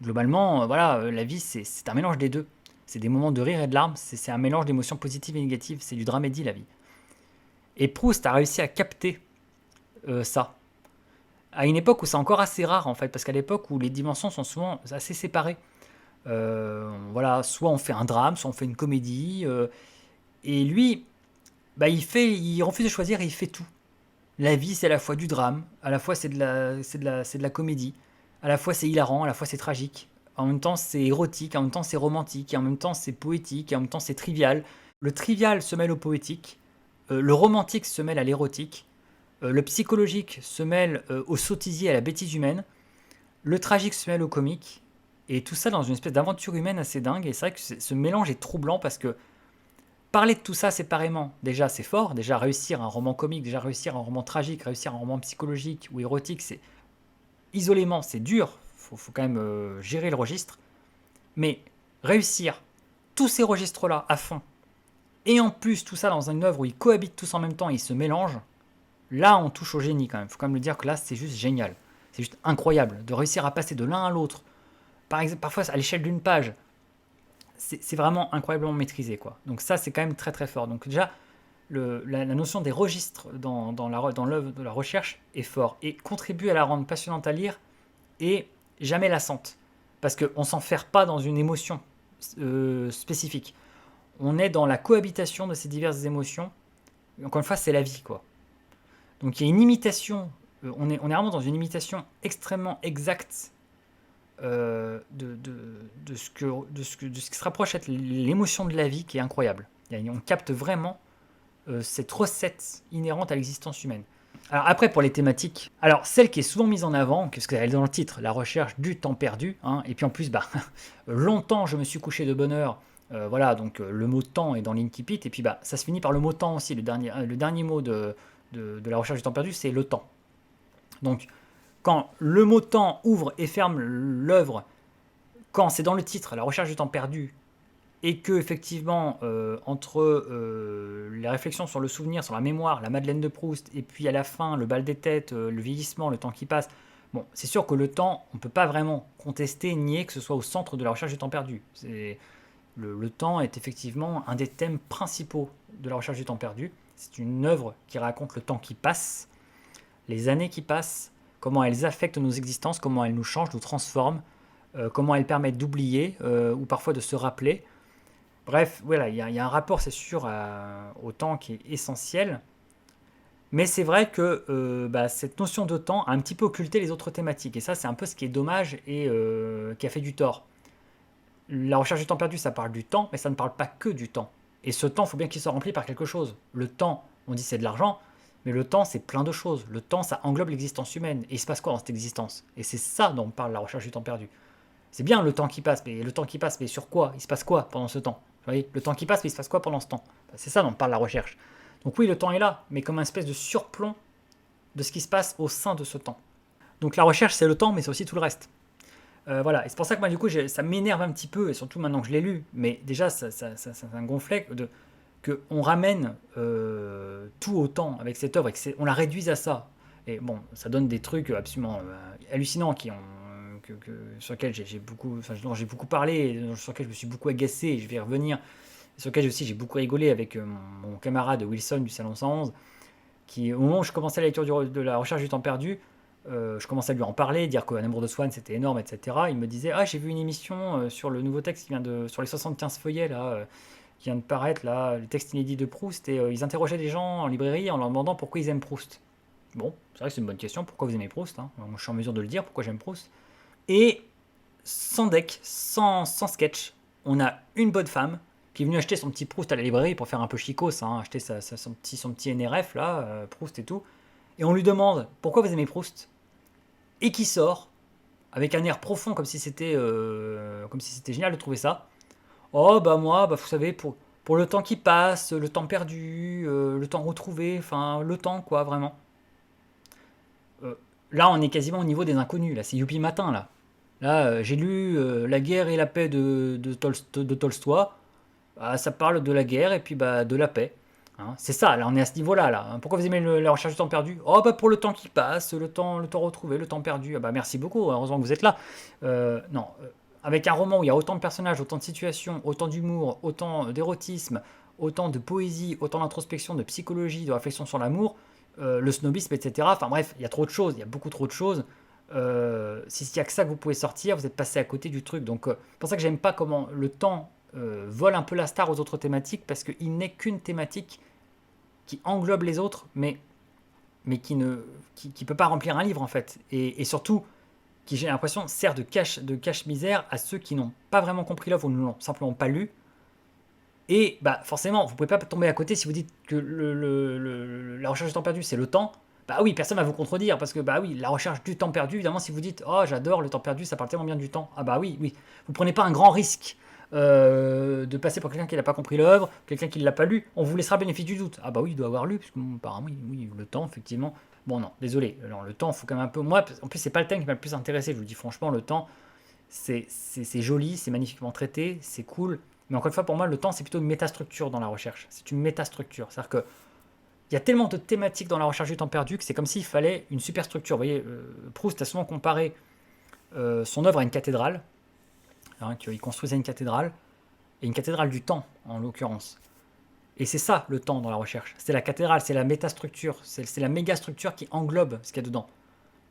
Globalement, voilà, la vie, c'est un mélange des deux. C'est des moments de rire et de larmes, c'est un mélange d'émotions positives et négatives, c'est du dramédie, la vie. Et Proust a réussi à capter ça. À une époque où c'est encore assez rare, en fait, parce qu'à l'époque où les dimensions sont souvent assez séparées. Voilà, soit on fait un drame, soit on fait une comédie. Et lui, bah, il refuse de choisir et il fait tout. La vie, c'est à la fois du drame, à la fois c'est de la comédie, à la fois c'est hilarant, à la fois c'est tragique. En même temps, c'est érotique, en même temps c'est romantique, et en même temps c'est poétique, et en même temps c'est trivial. Le trivial se mêle au poétique, le romantique se mêle à l'érotique, le psychologique se mêle au sottisier, à la bêtise humaine, le tragique se mêle au comique, et tout ça dans une espèce d'aventure humaine assez dingue. Et c'est vrai que ce mélange est troublant parce que parler de tout ça séparément, déjà c'est fort, déjà réussir un roman comique, déjà réussir un roman tragique, réussir un roman psychologique ou érotique, c'est isolément c'est dur, faut quand même gérer le registre, mais réussir tous ces registres-là à fond, et en plus tout ça dans une œuvre où ils cohabitent tous en même temps et ils se mélangent, là on touche au génie quand même, faut quand même le dire que là c'est juste génial, c'est juste incroyable de réussir à passer de l'un à l'autre, par exemple, parfois à l'échelle d'une page, c'est vraiment incroyablement maîtrisé, quoi. Donc ça, c'est quand même très très fort. Donc déjà, la notion des registres dans l'œuvre de la recherche est fort et contribue à la rendre passionnante à lire et jamais lassante. Parce qu'on ne s'enferre pas dans une émotion spécifique. On est dans la cohabitation de ces diverses émotions. Encore une fois, c'est la vie, quoi. Donc il y a une imitation, on est vraiment dans une imitation extrêmement exacte de ce qui se rapproche d'être l'émotion de la vie qui est incroyable. On capte vraiment cette recette inhérente à l'existence humaine. Alors après, pour les thématiques, alors celle qui est souvent mise en avant, parce qu'elle est dans le titre, la recherche du temps perdu, hein, et puis en plus, bah, longtemps je me suis couché de bonne heure, voilà, donc le mot temps est dans l'incipit, et puis bah, ça se finit par le mot temps aussi, le dernier mot de la recherche du temps perdu, c'est le temps. Donc quand le mot temps ouvre et ferme l'œuvre, quand c'est dans le titre, la recherche du temps perdu, et que effectivement entre les réflexions sur le souvenir, sur la mémoire, la Madeleine de Proust, et puis à la fin le bal des têtes, le vieillissement, le temps qui passe, bon, c'est sûr que le temps, on ne peut pas vraiment contester, nier que ce soit au centre de la recherche du temps perdu. Le temps est effectivement un des thèmes principaux de la recherche du temps perdu. C'est une œuvre qui raconte le temps qui passe, les années qui passent, comment elles affectent nos existences, comment elles nous changent, nous transforment, comment elles permettent d'oublier ou parfois de se rappeler. Bref, voilà, il y a un rapport, c'est sûr, au temps qui est essentiel. Mais c'est vrai que bah, cette notion de temps a un petit peu occulté les autres thématiques. Et ça, c'est un peu ce qui est dommage et qui a fait du tort. La recherche du temps perdu, ça parle du temps, mais ça ne parle pas que du temps. Et ce temps, il faut bien qu'il soit rempli par quelque chose. Le temps, on dit c'est de l'argent, mais le temps, c'est plein de choses. Le temps, ça englobe l'existence humaine. Et il se passe quoi dans cette existence? Et c'est ça dont parle la recherche du temps perdu. C'est bien le temps qui passe, mais sur quoi? Il se passe quoi pendant ce temps? Vous voyez, le temps qui passe, mais il se passe quoi pendant ce temps? C'est ça dont parle la recherche. Donc oui, le temps est là, mais comme un espèce de surplomb de ce qui se passe au sein de ce temps. Donc la recherche, c'est le temps, mais c'est aussi tout le reste. Voilà, et c'est pour ça que moi, du coup, ça m'énerve un petit peu, et surtout maintenant que je l'ai lu, mais déjà, ça un gonflet qu'on ramène tout au temps avec cette œuvre, et on la réduise à ça. Et bon, ça donne des trucs absolument hallucinants sur lesquels dont j'ai beaucoup parlé, et sur lesquels je me suis beaucoup agacé, et je vais y revenir, et sur lesquels aussi j'ai beaucoup rigolé avec mon camarade Wilson du Salon 111, qui, au moment où je commençais la lecture de la recherche du temps perdu, je commençais à lui en parler, dire qu'un amour de Swann c'était énorme, etc. Il me disait: Ah, j'ai vu une émission sur le nouveau texte sur les 75 feuillets là, qui vient de paraître, là, le texte inédit de Proust, et ils interrogeaient des gens en librairie en leur demandant pourquoi ils aiment Proust. Bon, c'est vrai que c'est une bonne question, pourquoi vous aimez Proust, hein? Moi, je suis en mesure de le dire, pourquoi j'aime Proust. Et sans deck, sans sketch, on a une bonne femme qui est venue acheter son petit Proust à la librairie pour faire un peu chicos, hein, acheter son petit NRF là, Proust et tout. Et on lui demande pourquoi vous aimez Proust, et qui sort avec un air profond comme si c'était génial de trouver ça. Oh bah moi, bah vous savez, pour le temps qui passe, le temps perdu, le temps retrouvé, enfin le temps quoi vraiment. Euh, Là on est quasiment au niveau des inconnus, là c'est Youpi Matin là. Là j'ai lu La guerre et la paix de Tolstoï. Bah, ça parle de la guerre et puis bah, de la paix. Hein, c'est ça, là on est à ce niveau-là. Là. Pourquoi vous aimez la recherche du temps perdu? Oh bah pour le temps qui passe, le temps retrouvé, le temps perdu. Ah bah merci beaucoup, heureusement que vous êtes là. Non, avec un roman où il y a autant de personnages, autant de situations, autant d'humour, autant d'érotisme, autant de poésie, autant d'introspection, de psychologie, de réflexion sur l'amour, le snobisme, etc. Enfin bref, il y a trop de choses, il y a beaucoup trop de choses. S'il n'y a que ça que vous pouvez sortir, vous êtes passé à côté du truc. Donc c'est pour ça que j'aime pas comment le temps vole un peu la star aux autres thématiques, parce qu'il n'est qu'une thématique qui englobe les autres, mais qui peut pas remplir un livre en fait. Et surtout, qui j'ai l'impression sert de cache-misère à ceux qui n'ont pas vraiment compris l'œuvre ou ne l'ont simplement pas lu. Et bah forcément, vous pouvez pas tomber à côté si vous dites que la recherche du temps perdu c'est le temps. Bah oui, personne va vous contredire parce que bah oui, la recherche du temps perdu, évidemment, si vous dites oh j'adore le temps perdu, ça parle tellement bien du temps. Ah bah oui, oui. Vous prenez pas un grand risque de passer pour quelqu'un qui n'a pas compris l'œuvre, quelqu'un qui ne l'a pas lu. On vous laissera bénéfice du doute. Ah bah oui, il doit avoir lu, parce que apparemment, oui, oui, le temps, effectivement. Bon non, désolé. Alors, le temps, faut quand même un peu. Moi, en plus, c'est pas le thème qui m'a le plus intéressé. Je vous dis franchement, le temps, c'est joli, c'est magnifiquement traité, c'est cool. Mais encore une fois, pour moi, le temps, c'est plutôt une métastructure dans la recherche. C'est une métastructure. C'est-à-dire que il y a tellement de thématiques dans la recherche du temps perdu que c'est comme s'il fallait une superstructure. Vous voyez, Proust a souvent comparé son œuvre à une cathédrale, hein, qu'il construisait une cathédrale, et une cathédrale du temps, en l'occurrence. Et c'est ça, le temps dans la recherche. C'est la cathédrale, c'est la métastructure, c'est la mégastructure qui englobe ce qu'il y a dedans.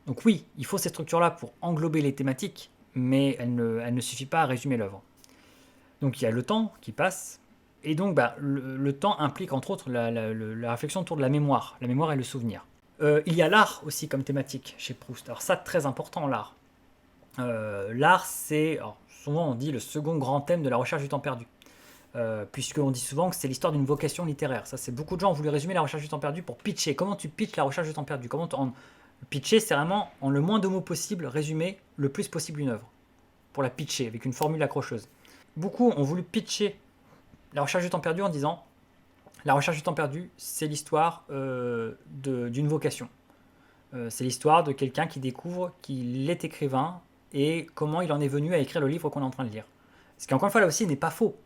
Donc oui, il faut ces structures-là pour englober les thématiques, mais elle ne suffit pas à résumer l'œuvre. Donc il y a le temps qui passe, et donc bah, le temps implique entre autres la réflexion autour de la mémoire et le souvenir. Il y a l'art aussi comme thématique chez Proust. Alors ça, très important, l'art. L'art, c'est, souvent on dit, le second grand thème de la recherche du temps perdu. Puisqu'on dit souvent que c'est l'histoire d'une vocation littéraire. Ça, c'est beaucoup de gens ont voulu résumer la recherche du temps perdu pour pitcher. Comment tu pitches la recherche du temps perdu? Pitcher, c'est vraiment, en le moins de mots possible, résumer le plus possible une œuvre. Pour la pitcher, avec une formule accrocheuse. Beaucoup ont voulu pitcher la recherche du temps perdu en disant la recherche du temps perdu, c'est l'histoire d'une vocation. C'est l'histoire de quelqu'un qui découvre qu'il est écrivain et comment il en est venu à écrire le livre qu'on est en train de lire. Ce qui, encore une fois, là aussi, n'est pas faux.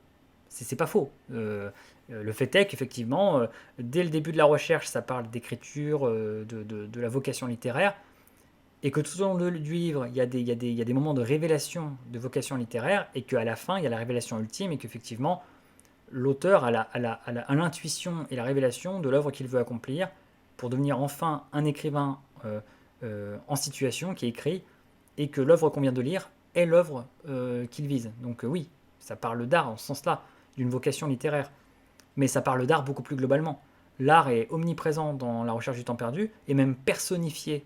C'est pas faux. Le fait est qu'effectivement, dès le début de la recherche, ça parle d'écriture, de la vocation littéraire, et que tout au long du livre, il y a des moments de révélation de vocation littéraire, et qu'à la fin, il y a la révélation ultime, et qu'effectivement, l'auteur a l'intuition et la révélation de l'œuvre qu'il veut accomplir pour devenir enfin un écrivain en situation qui écrit, et que l'œuvre qu'on vient de lire est l'œuvre qu'il vise. Donc oui, ça parle d'art en ce sens-là, d'une vocation littéraire, mais ça parle d'art beaucoup plus globalement. L'art est omniprésent dans la recherche du temps perdu, et même personnifié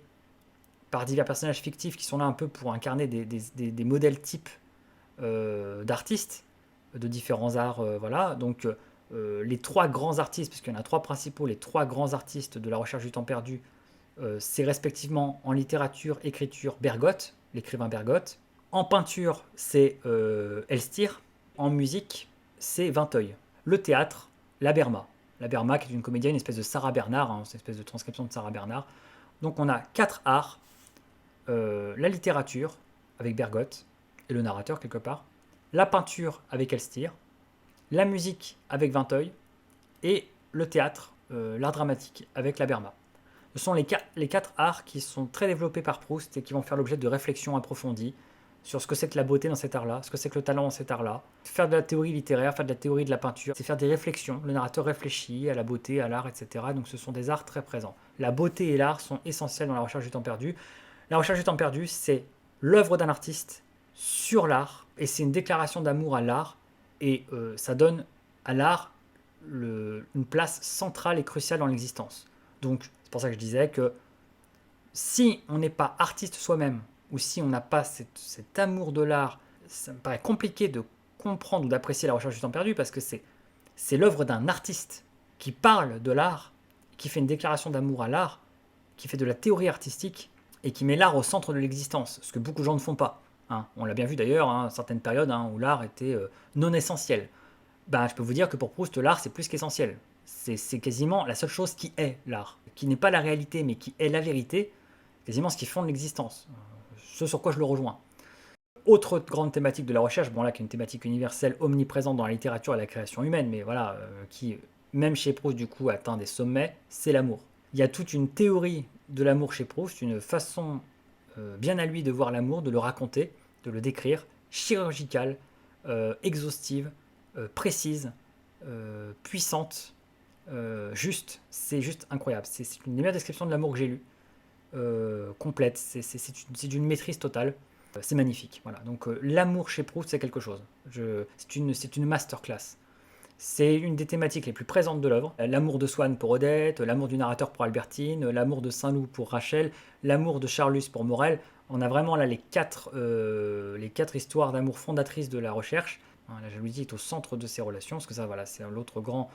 par divers personnages fictifs qui sont là un peu pour incarner des modèles types d'artistes de différents arts. Voilà. Donc les trois grands artistes, puisqu'il y en a trois principaux, les trois grands artistes de la recherche du temps perdu, c'est respectivement en littérature, écriture, Bergotte, l'écrivain Bergotte. En peinture, c'est Elstir. En musique, c'est Vinteuil. Le théâtre, la Berma. La Berma qui est une comédienne, une espèce de Sarah Bernard, hein, c'est une espèce de transcription de Sarah Bernard. Donc on a 4 arts, la littérature avec Bergotte et le narrateur quelque part, la peinture avec Elstir, la musique avec Vinteuil et le théâtre, l'art dramatique avec la Berma. Ce sont les 4 arts qui sont très développés par Proust et qui vont faire l'objet de réflexions approfondies sur ce que c'est que la beauté dans cet art-là, ce que c'est que le talent dans cet art-là. Faire de la théorie littéraire, faire de la théorie de la peinture, c'est faire des réflexions. Le narrateur réfléchit à la beauté, à l'art, etc. Donc ce sont des arts très présents. La beauté et l'art sont essentiels dans la recherche du temps perdu. La recherche du temps perdu, c'est l'œuvre d'un artiste sur l'art, et c'est une déclaration d'amour à l'art, et ça donne à l'art une place centrale et cruciale dans l'existence. Donc c'est pour ça que je disais que si on n'est pas artiste soi-même, ou si on n'a pas cet amour de l'art, ça me paraît compliqué de comprendre ou d'apprécier la recherche du temps perdu, parce que c'est l'œuvre d'un artiste qui parle de l'art, qui fait une déclaration d'amour à l'art, qui fait de la théorie artistique, et qui met l'art au centre de l'existence, ce que beaucoup de gens ne font pas. Hein. On l'a bien vu d'ailleurs, hein, certaines périodes où l'art était non essentiel. Ben, je peux vous dire que pour Proust, l'art, c'est plus qu'essentiel. C'est quasiment la seule chose qui est l'art, qui n'est pas la réalité, mais qui est la vérité, quasiment ce qui fonde l'existence. Ce sur quoi je le rejoins. Autre grande thématique de la recherche, bon là, qui est une thématique universelle omniprésente dans la littérature et la création humaine, mais voilà, qui, même chez Proust, du coup, atteint des sommets, c'est l'amour. Il y a toute une théorie de l'amour chez Proust, une façon bien à lui de voir l'amour, de le raconter, de le décrire, chirurgicale, exhaustive, précise, puissante, juste. C'est juste incroyable. C'est une des meilleures descriptions de l'amour que j'ai lues. Complète. C'est d'une maîtrise totale. C'est magnifique. Voilà. Donc l'amour chez Proust, c'est quelque chose. C'est une masterclass. C'est une des thématiques les plus présentes de l'œuvre. L'amour de Swann pour Odette, l'amour du narrateur pour Albertine, l'amour de Saint-Loup pour Rachel, l'amour de Charlus pour Morel. On a vraiment là les quatre histoires d'amour fondatrices de la recherche. La jalousie est au centre de ces relations, parce que ça, voilà, c'est l'autre grand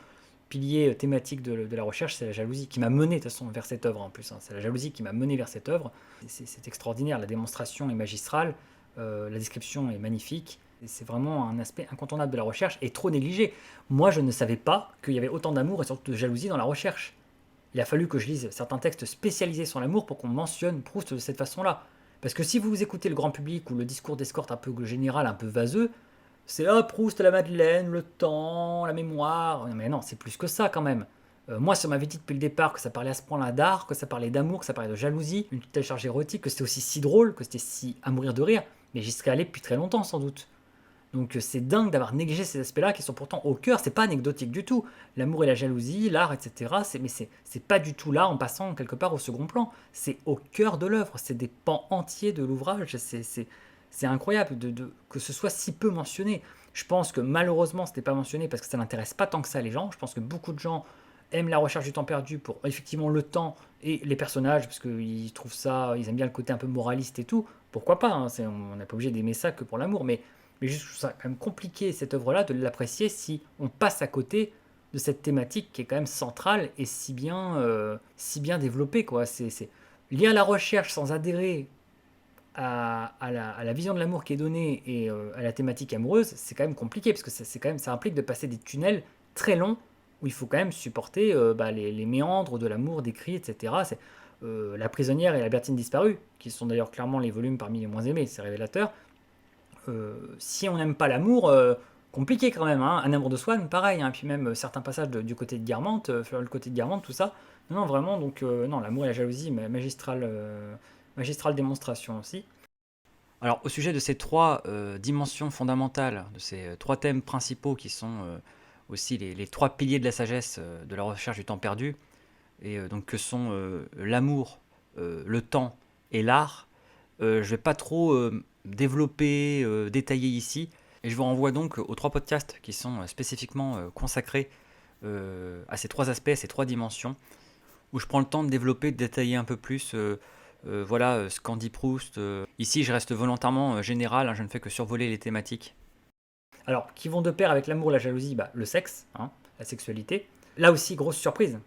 pilier thématique de la recherche, c'est la jalousie qui m'a mené de toute façon vers cette œuvre en plus. Hein. C'est la jalousie qui m'a mené vers cette œuvre. C'est extraordinaire, la démonstration est magistrale, la description est magnifique. C'est vraiment un aspect incontournable de la recherche et trop négligé. Moi, je ne savais pas qu'il y avait autant d'amour et surtout de jalousie dans la recherche. Il a fallu que je lise certains textes spécialisés sur l'amour pour qu'on mentionne Proust de cette façon-là. Parce que si vous écoutez le grand public ou le discours d'escorte un peu général, un peu vaseux, c'est Proust, la Madeleine, le temps, la mémoire. Mais non, c'est plus que ça quand même. Moi, si on m'avait dit depuis le départ que ça parlait à ce point-là d'art, que ça parlait d'amour, que ça parlait de jalousie, une telle charge érotique, que c'était aussi si drôle, que c'était si à mourir de rire, mais j'y serais allé depuis très longtemps sans doute. Donc c'est dingue d'avoir négligé ces aspects-là qui sont pourtant au cœur, c'est pas anecdotique du tout. L'amour et la jalousie, l'art, etc. Mais c'est pas du tout là en passant quelque part au second plan. C'est au cœur de l'œuvre, c'est des pans entiers de l'ouvrage. C'est incroyable que ce soit si peu mentionné. Je pense que malheureusement ce n'est pas mentionné parce que ça n'intéresse pas tant que ça les gens. Je pense que beaucoup de gens aiment la recherche du temps perdu pour effectivement le temps et les personnages parce qu'ils trouvent ça, ils aiment bien le côté un peu moraliste et tout. Pourquoi pas, hein, on n'est pas obligé d'aimer ça que pour l'amour, mais juste, je trouve ça quand même compliqué, cette œuvre-là, de l'apprécier si on passe à côté de cette thématique qui est quand même centrale et si bien développée, quoi. C'est lié à la recherche sans adhérer à la vision de l'amour qui est donnée et à la thématique amoureuse, c'est quand même compliqué, parce que ça implique de passer des tunnels très longs où il faut quand même supporter les méandres de l'amour décrit, etc. C'est La prisonnière et la Bertine disparue, qui sont d'ailleurs clairement les volumes parmi les moins aimés, c'est révélateur. Si on n'aime pas l'amour, compliqué quand même, hein. Un amour de Swann, pareil, hein. Puis même certains passages du côté de Guermantes, le côté de Guermantes, tout ça. Non, vraiment, donc non, l'amour et la jalousie, magistrale démonstration aussi. Alors, au sujet de ces trois dimensions fondamentales, de ces trois thèmes principaux qui sont aussi les trois piliers de la sagesse de la recherche du temps perdu, et donc que sont l'amour, le temps et l'art, je ne vais pas trop développer, détailler ici. Et je vous renvoie donc aux trois podcasts qui sont spécifiquement consacrés à ces trois aspects, ces trois dimensions, où je prends le temps de développer, de détailler un peu plus ce qu'en dit Proust. Ici, je reste volontairement général, hein, je ne fais que survoler les thématiques. Alors, qui vont de pair avec l'amour, la jalousie, le sexe, hein, la sexualité. Là aussi, grosse surprise.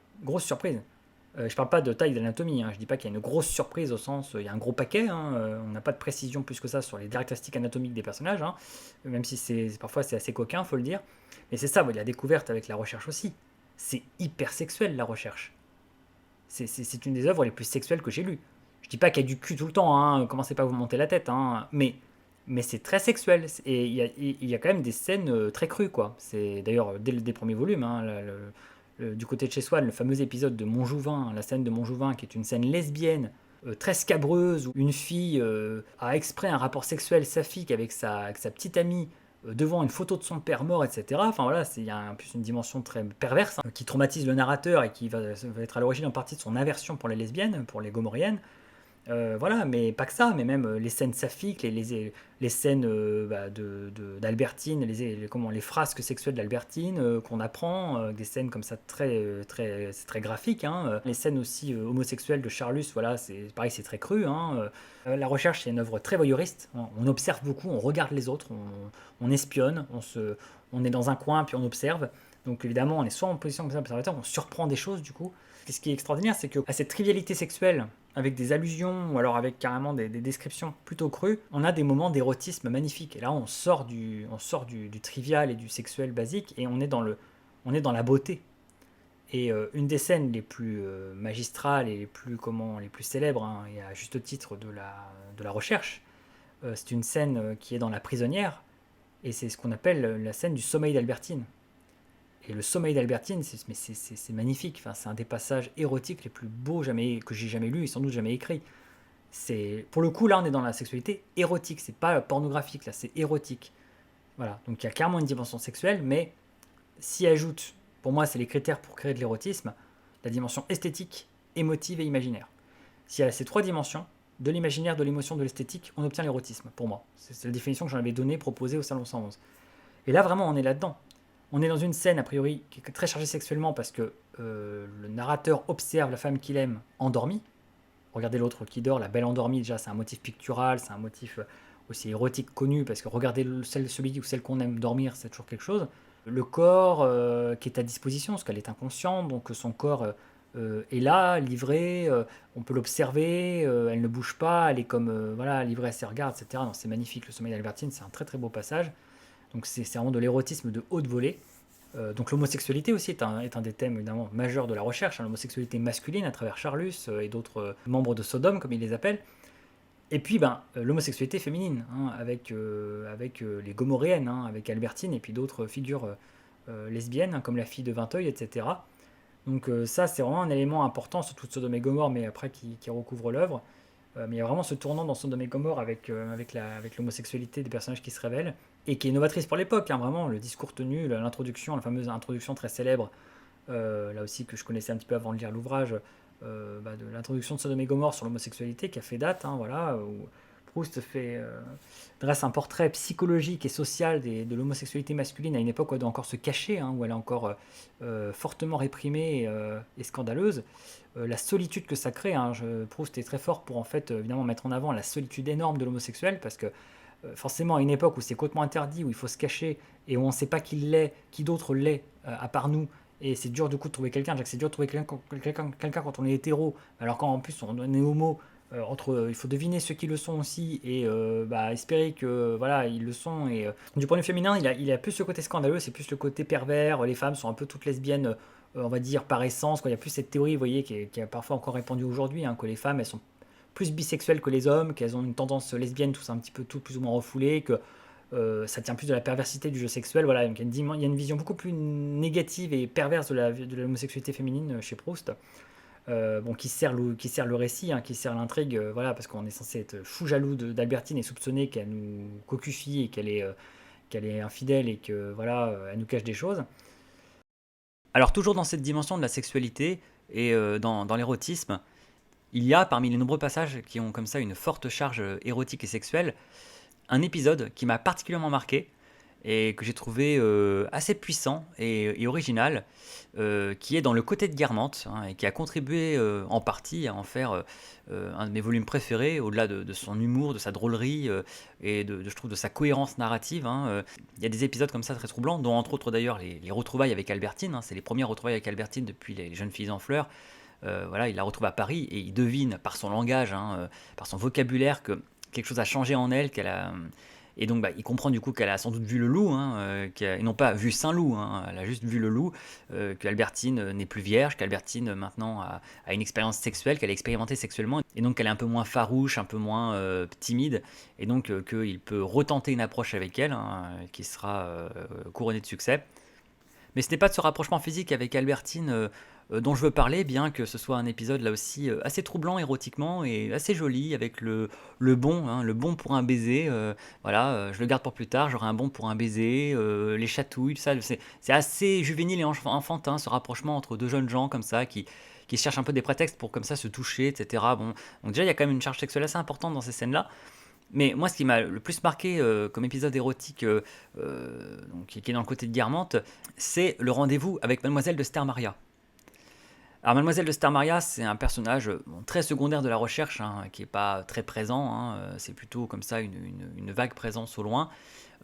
Je parle pas de taille d'anatomie, hein, je dis pas qu'il y a une grosse surprise au sens, il y a un gros paquet, hein, on n'a pas de précision plus que ça sur les caractéristiques anatomiques des personnages, hein, même si parfois c'est assez coquin, faut le dire. Mais c'est ça, ouais, la découverte avec la recherche aussi. C'est hyper sexuel la recherche. C'est une des œuvres les plus sexuelles que j'ai lues. Je dis pas qu'il y a du cul tout le temps, hein, commencez pas à vous monter la tête, hein, mais c'est très sexuel. Et il y a quand même des scènes très crues, quoi. C'est d'ailleurs dès les premiers volumes, hein, du côté de chez Swann, le fameux épisode de Montjouvin, la scène de Montjouvin, qui est une scène lesbienne, très scabreuse, où une fille a exprès un rapport sexuel saphique avec sa petite amie devant une photo de son père mort, etc. Enfin voilà, il y a en plus une dimension très perverse, hein, qui traumatise le narrateur et qui va être à l'origine en partie de son aversion pour les lesbiennes, pour les gomoriennes. Voilà, mais pas que ça, mais même les scènes saphiques, les scènes d'Albertine, les frasques sexuelles d'Albertine qu'on apprend, des scènes comme ça c'est très graphique, hein. Les scènes aussi homosexuelles de Charlus, voilà, c'est pareil, c'est très cru, hein. La recherche, c'est une œuvre très voyeuriste. On observe beaucoup, on regarde les autres, on espionne, on est dans un coin puis on observe. Donc évidemment, on est soit en position comme ça, observateur, on surprend des choses du coup. Ce qui est extraordinaire, c'est que à cette trivialité sexuelle, avec des allusions ou alors avec carrément des descriptions plutôt crues, on a des moments d'érotisme magnifiques. Et là, on sort du trivial et du sexuel basique et on est dans la beauté. Et une des scènes les plus magistrales et les plus célèbres, hein, et à juste titre de la recherche, c'est une scène qui est dans La Prisonnière, et c'est ce qu'on appelle la scène du sommeil d'Albertine. Et le sommeil d'Albertine, c'est magnifique. Enfin, c'est un des passages érotiques les plus beaux que j'ai jamais lus et sans doute jamais écrits. Pour le coup, là, on est dans la sexualité érotique. C'est pas pornographique, là, c'est érotique. Voilà. Donc il y a clairement une dimension sexuelle, mais s'y ajoute, pour moi, c'est les critères pour créer de l'érotisme, la dimension esthétique, émotive et imaginaire. S'il y a ces trois dimensions, de l'imaginaire, de l'émotion, de l'esthétique, on obtient l'érotisme, pour moi. C'est la définition que j'en avais donnée, proposée au Salon 111. Et là, vraiment, on est là-dedans. On est dans une scène, a priori, qui est très chargée sexuellement parce que le narrateur observe la femme qu'il aime endormie. Regardez l'autre qui dort, la belle endormie, déjà, c'est un motif pictural, c'est un motif aussi érotique connu parce que regarder celui ou celle qu'on aime dormir, c'est toujours quelque chose. Le corps qui est à disposition, parce qu'elle est inconsciente, donc son corps est là, livré, on peut l'observer, elle ne bouge pas, elle est comme voilà, livrée à ses regards, etc. Non, c'est magnifique, le sommeil d'Albertine, c'est un très très beau passage. Donc c'est vraiment de l'érotisme de haute volée. Donc l'homosexualité aussi est un des thèmes évidemment majeurs de la recherche, hein, l'homosexualité masculine à travers Charlus et d'autres membres de Sodome comme il les appelle. Et puis l'homosexualité féminine, hein, avec les gomoréennes, hein, avec Albertine et puis d'autres figures lesbiennes, hein, comme la fille de Vinteuil, etc. Donc ça c'est vraiment un élément important, surtout de Sodome et Gomorre, mais après qui recouvre l'œuvre. Mais il y a vraiment ce tournant dans Sodome et Gomorre avec l'homosexualité des personnages qui se révèlent et qui est novatrice pour l'époque, hein, vraiment, le discours tenu, l'introduction, la fameuse introduction très célèbre, là aussi que je connaissais un petit peu avant de lire l'ouvrage, de l'introduction de Sodome et Gomorre sur l'homosexualité qui a fait date, hein, voilà, où Proust dresse un portrait psychologique et social de l'homosexualité masculine à une époque où elle doit encore se cacher, hein, où elle est encore fortement réprimée et scandaleuse. La solitude que ça crée, hein, Proust est très fort pour en fait évidemment mettre en avant la solitude énorme de l'homosexuel parce que forcément à une époque où c'est complètement interdit, où il faut se cacher et où on ne sait pas qui l'est, qui d'autre l'est à part nous, et c'est dur du coup de trouver quelqu'un, c'est dur de trouver quelqu'un quand on est hétéro, alors qu'en plus on est homo, il faut deviner ceux qui le sont aussi et espérer que voilà ils le sont. Et du point de vue féminin, il a plus ce côté scandaleux, c'est plus le côté pervers. Les femmes sont un peu toutes lesbiennes, on va dire par essence. Il y a plus cette théorie, vous voyez, qui est parfois encore répandue aujourd'hui, hein, que les femmes elles sont plus bisexuelles que les hommes, qu'elles ont une tendance lesbienne, tout ça un petit peu tout plus ou moins refoulé, que ça tient plus de la perversité du jeu sexuel. Voilà, donc il y a une vision beaucoup plus négative et perverse de l'homosexualité féminine chez Proust. Qui sert le récit, hein, qui sert l'intrigue, voilà, parce qu'on est censé être fou jaloux d'Albertine et soupçonner qu'elle nous cocufie et qu'elle est infidèle et que voilà, elle nous cache des choses. Alors toujours dans cette dimension de la sexualité et dans l'érotisme, il y a parmi les nombreux passages qui ont comme ça une forte charge érotique et sexuelle, un épisode qui m'a particulièrement marqué et que j'ai trouvé assez puissant et original, qui est dans Le Côté de Guermantes, hein, et qui a contribué en partie à en faire un de mes volumes préférés, au-delà de son humour, de sa drôlerie et je trouve de sa cohérence narrative, hein. Il y a des épisodes comme ça très troublants, dont entre autres d'ailleurs les retrouvailles avec Albertine, hein, c'est les premières retrouvailles avec Albertine depuis les jeunes filles en fleurs. voilà, il la retrouve à Paris et il devine par son langage, hein, par son vocabulaire que quelque chose a changé en elle, qu'elle a, et donc, bah, il comprend du coup qu'elle a sans doute vu le loup, hein, et non pas vu Saint-Loup, hein, elle a juste vu le loup, qu'Albertine n'est plus vierge, qu'Albertine maintenant a une expérience sexuelle, qu'elle a expérimenté sexuellement, et donc qu'elle est un peu moins farouche, un peu moins timide, et donc qu'il peut retenter une approche avec elle, hein, qui sera couronnée de succès. Mais ce n'est pas de ce rapprochement physique avec Albertine dont je veux parler, bien que ce soit un épisode là aussi assez troublant érotiquement et assez joli, avec le bon, hein, le bon pour un baiser. Voilà, je le garde pour plus tard, j'aurai un bon pour un baiser, les chatouilles, tout ça. C'est assez juvénile et enfantin, ce rapprochement entre deux jeunes gens comme ça qui cherchent un peu des prétextes pour comme ça se toucher, etc. Bon, donc déjà il y a quand même une charge sexuelle assez importante dans ces scènes-là. Mais moi, ce qui m'a le plus marqué comme épisode érotique, donc, qui est dans le côté de Guermantes, c'est le rendez-vous avec Mademoiselle de Stermaria. Alors, Mademoiselle de Stermaria, c'est un personnage bon, très secondaire de la recherche, hein, qui n'est pas très présent, hein, c'est plutôt comme ça une vague présence au loin.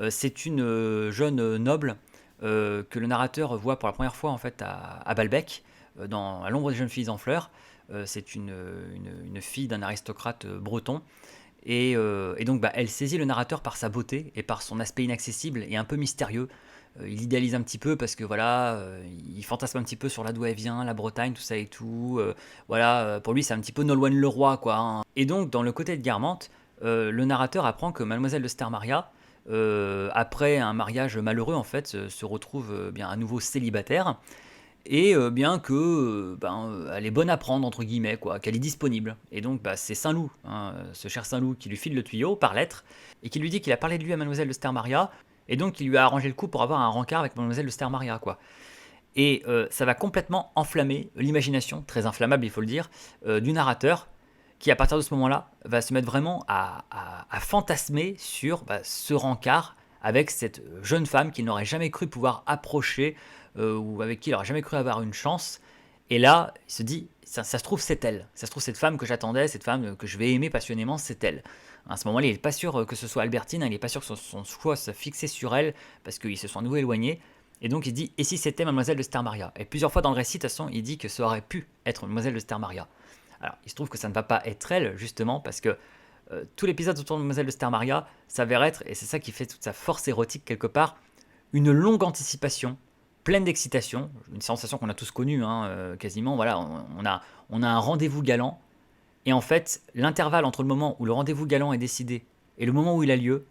C'est une jeune noble que le narrateur voit pour la première fois en fait à Balbec, dans À l'ombre des jeunes filles en fleurs. C'est une fille d'un aristocrate breton. Et donc, bah, elle saisit le narrateur par sa beauté et par son aspect inaccessible et un peu mystérieux. Il idéalise un petit peu parce que voilà, il fantasme un petit peu sur là d'où elle vient, la Bretagne, tout ça et tout. Voilà, pour lui, c'est un petit peu Nolwenn Leroy, quoi, hein. Et donc, dans le côté de Guermantes, le narrateur apprend que Mademoiselle de Stermaria, après un mariage malheureux, en fait, se retrouve bien à nouveau célibataire et bien que elle est bonne à prendre entre guillemets quoi, qu'elle est disponible. Et donc bah, c'est Saint-Loup, hein, ce cher Saint-Loup qui lui file le tuyau par lettre et qui lui dit qu'il a parlé de lui à Mademoiselle de Stermaria et donc il lui a arrangé le coup pour avoir un rencard avec Mademoiselle de Stermaria quoi. Et ça va complètement enflammer l'imagination, très inflammable il faut le dire, du narrateur qui à partir de ce moment-là va se mettre vraiment à fantasmer sur ce rencard avec cette jeune femme qu'il n'aurait jamais cru pouvoir approcher ou avec qui il n'aurait jamais cru avoir une chance. Et là, il se dit, ça se trouve c'est elle, ça se trouve cette femme que j'attendais, cette femme que je vais aimer passionnément, c'est elle. À ce moment-là, il n'est pas sûr que ce soit Albertine, il n'est pas sûr que son choix soit fixé sur elle parce qu'ils se sont à nouveau éloignés. Et donc il dit, et si c'était Mademoiselle de Stermaria? Et plusieurs fois dans le récit, de toute façon, il dit que ça aurait pu être Mademoiselle de Stermaria. Alors, il se trouve que ça ne va pas être elle, justement, parce que tout l'épisode autour de Mademoiselle de Stermaria s'avère être, et c'est ça qui fait toute sa force érotique quelque part, une longue anticipation, pleine d'excitation, une sensation qu'on a tous connue, hein, quasiment. Voilà, on a un rendez-vous galant, et en fait, l'intervalle entre le moment où le rendez-vous galant est décidé et le moment où il a lieu,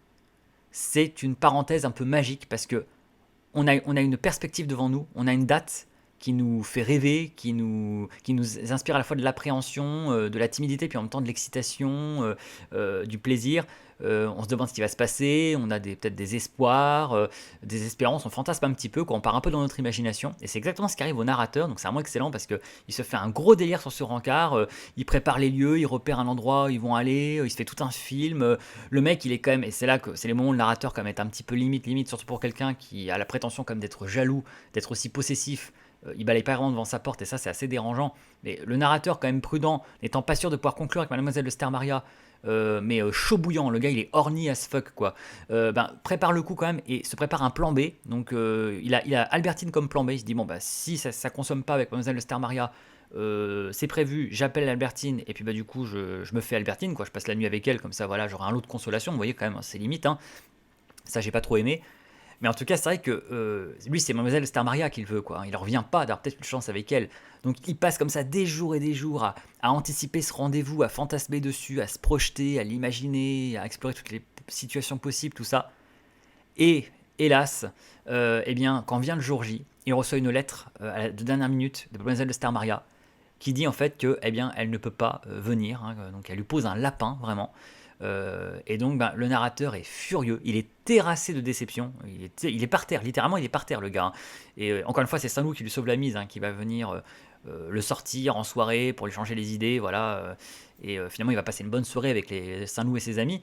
c'est une parenthèse un peu magique, parce que on a une perspective devant nous, on a une date qui nous fait rêver, qui nous inspire à la fois de l'appréhension, de la timidité, puis en même temps de l'excitation, du plaisir. On se demande ce qui va se passer, on a peut-être des espoirs, des espérances, on fantasme un petit peu, quoi, on part un peu dans notre imagination. Et c'est exactement ce qui arrive au narrateur, donc c'est vraiment excellent parce qu'il se fait un gros délire sur ce rencard, il prépare les lieux, il repère un endroit où ils vont aller, il se fait tout un film. Le mec, il est quand même, et c'est là que c'est les moments où le narrateur quand même est un petit peu limite, surtout pour quelqu'un qui a la prétention comme d'être jaloux, d'être aussi possessif. Il balaye pas vraiment devant sa porte et ça c'est assez dérangeant. Mais le narrateur quand même prudent, n'étant pas sûr de pouvoir conclure avec Mademoiselle de Stermaria, mais chaud bouillant, le gars il est horny as fuck quoi. Prépare le coup quand même et se prépare un plan B. Donc il a Albertine comme plan B. Il se dit bon bah si ça consomme pas avec Mademoiselle de Stermaria, c'est prévu, j'appelle Albertine et puis bah du coup je me fais Albertine quoi, je passe la nuit avec elle comme ça voilà j'aurai un lot de consolation. Vous voyez quand même hein, c'est limite hein. Ça j'ai pas trop aimé. Mais en tout cas, c'est vrai que lui, c'est Mademoiselle Starmaria qu'il veut, quoi. Il ne revient pas d'avoir peut-être une chance avec elle. Donc il passe comme ça des jours et des jours à anticiper ce rendez-vous, à fantasmer dessus, à se projeter, à l'imaginer, à explorer toutes les situations possibles, tout ça. Et hélas, eh bien, quand vient le jour J, il reçoit une lettre de dernière minute de Mademoiselle de Starmaria qui dit en fait que, eh bien, elle ne peut pas venir. Hein, donc elle lui pose un lapin, vraiment. Et donc le narrateur est furieux, il est terrassé de déception, il est par terre, littéralement il est par terre le gars. Hein. Et encore une fois c'est Saint-Loup qui lui sauve la mise, hein, qui va venir le sortir en soirée pour lui changer les idées, voilà. Et finalement il va passer une bonne soirée avec les Saint-Loup et ses amis.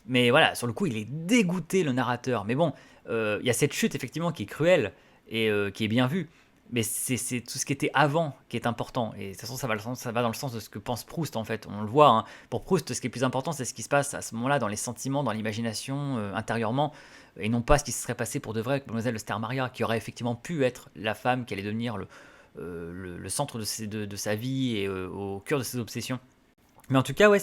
Mais voilà, sur le coup il est dégoûté le narrateur. Mais bon, il y a cette chute effectivement qui est cruelle et qui est bien vue. Mais c'est tout ce qui était avant qui est important. Et de toute façon, ça va dans le sens de ce que pense Proust, en fait. On le voit, hein. Pour Proust, ce qui est plus important, c'est ce qui se passe à ce moment-là, dans les sentiments, dans l'imagination, intérieurement, et non pas ce qui se serait passé pour de vrai avec Mademoiselle de Stermaria, qui aurait effectivement pu être la femme qui allait devenir le centre de sa vie et au cœur de ses obsessions. Mais en tout cas, ouais,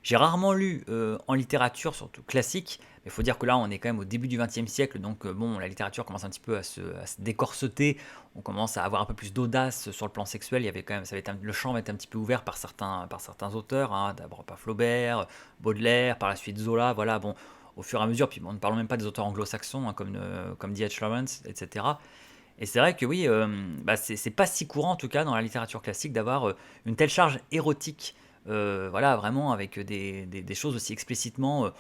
j'ai rarement lu en littérature, surtout classique. Mais il faut dire que là, on est quand même au début du XXe siècle, donc bon, la littérature commence un petit peu à se décorseter. On commence à avoir un peu plus d'audace sur le plan sexuel. Il y avait quand même, le champ va être un petit peu ouvert par certains auteurs, hein, d'abord par Flaubert, Baudelaire, par la suite Zola. Voilà, bon, au fur et à mesure. Puis bon, ne parlons même pas des auteurs anglo-saxons, hein, comme D.H. Lawrence, etc. Et c'est vrai que oui, bah, c'est pas si courant en tout cas dans la littérature classique d'avoir une telle charge érotique, voilà, vraiment avec des choses aussi explicitement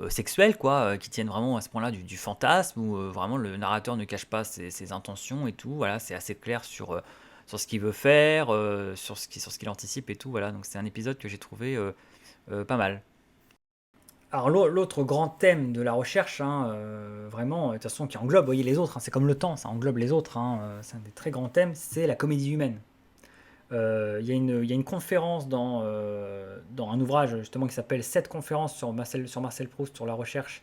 sexuelles, quoi, qui tiennent vraiment à ce point-là du fantasme, où vraiment le narrateur ne cache pas ses intentions et tout, voilà, c'est assez clair sur ce qu'il veut faire, sur ce qu'il anticipe et tout, voilà, donc c'est un épisode que j'ai trouvé pas mal. Alors l'autre grand thème de la recherche, hein, vraiment, de toute façon, qui englobe, vous voyez, les autres, hein, c'est comme le temps, ça englobe les autres, hein, c'est un des très grands thèmes, c'est la comédie humaine. Il y a une conférence dans un ouvrage justement qui s'appelle «Sept conférences sur Marcel Proust, sur la recherche»,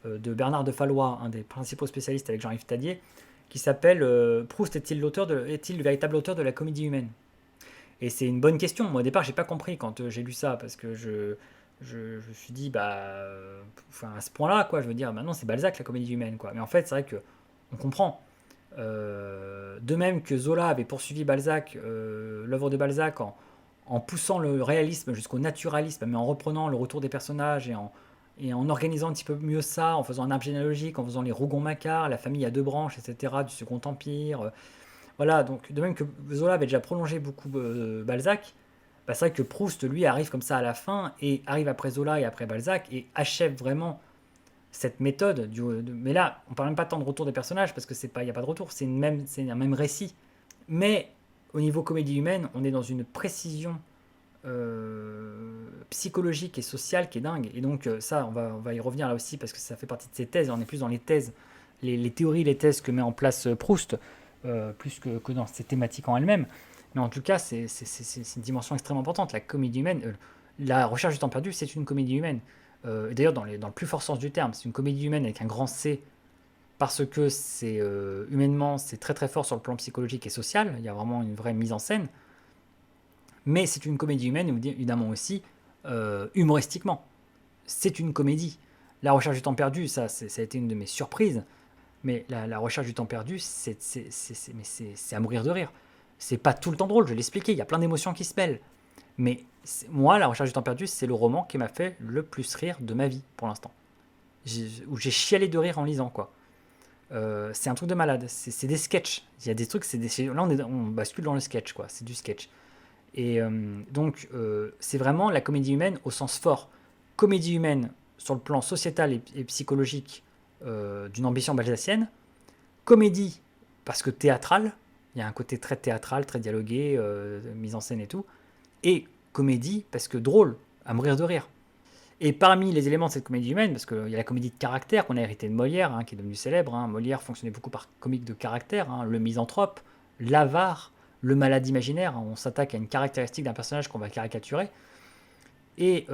de Bernard de Fallois, un des principaux spécialistes avec Jean-Yves Tadier, qui s'appelle «Proust est-il le véritable auteur de la comédie humaine?» Et c'est une bonne question. Moi, au départ, j'ai pas compris quand j'ai lu ça, parce que je me suis dit, bah, enfin, à ce point-là, quoi, je veux dire, maintenant c'est Balzac la comédie humaine, quoi. Mais en fait, c'est vrai que on comprend. De même que Zola avait poursuivi Balzac, l'œuvre de Balzac, en poussant le réalisme jusqu'au naturalisme, mais en reprenant le retour des personnages et en organisant un petit peu mieux ça, en faisant un arbre généalogique, en faisant les Rougon-Macquart, la famille à deux branches, etc., du Second Empire. Voilà, donc de même que Zola avait déjà prolongé beaucoup Balzac, bah, c'est vrai que Proust, lui, arrive comme ça à la fin, et arrive après Zola et après Balzac, et achève vraiment cette méthode. Mais là, on parle même pas tant de retour des personnages, parce que il n'y a pas de retour, c'est un même récit. Mais au niveau comédie humaine, on est dans une précision psychologique et sociale qui est dingue. Et donc ça, on va y revenir là aussi, parce que ça fait partie de ses thèses, on est plus dans les thèses, les théories, les thèses que met en place Proust, plus que dans ses thématiques en elles-mêmes. Mais en tout cas, c'est une dimension extrêmement importante. La comédie humaine, la recherche du temps perdu, c'est une comédie humaine. D'ailleurs, dans le plus fort sens du terme, c'est une comédie humaine avec un grand C, parce que humainement, c'est très très fort sur le plan psychologique et social. Il y a vraiment une vraie mise en scène. Mais c'est une comédie humaine, évidemment aussi, humoristiquement. C'est une comédie. La recherche du temps perdu, ça a été une de mes surprises. Mais la recherche du temps perdu, c'est à mourir de rire. C'est pas tout le temps drôle, je l'ai expliqué, il y a plein d'émotions qui se mêlent. Mais moi, la recherche du temps perdu, c'est le roman qui m'a fait le plus rire de ma vie, pour l'instant. Où j'ai chialé de rire en lisant, quoi. C'est un truc de malade. C'est des sketchs. Il y a des trucs, là on bascule dans le sketch, quoi. C'est du sketch. Et donc, c'est vraiment la comédie humaine au sens fort. Comédie humaine sur le plan sociétal et psychologique, d'une ambition balzacienne. Comédie parce que théâtrale. Il y a un côté très théâtral, très dialogué, mise en scène et tout. Et comédie parce que drôle, à mourir de rire. Et parmi les éléments de cette comédie humaine, parce qu'il y a la comédie de caractère qu'on a hérité de Molière, hein, qui est devenu célèbre. Hein. Molière fonctionnait beaucoup par comique de caractère, hein, le misanthrope, l'avare, le malade imaginaire. Hein. On s'attaque à une caractéristique d'un personnage qu'on va caricaturer. Et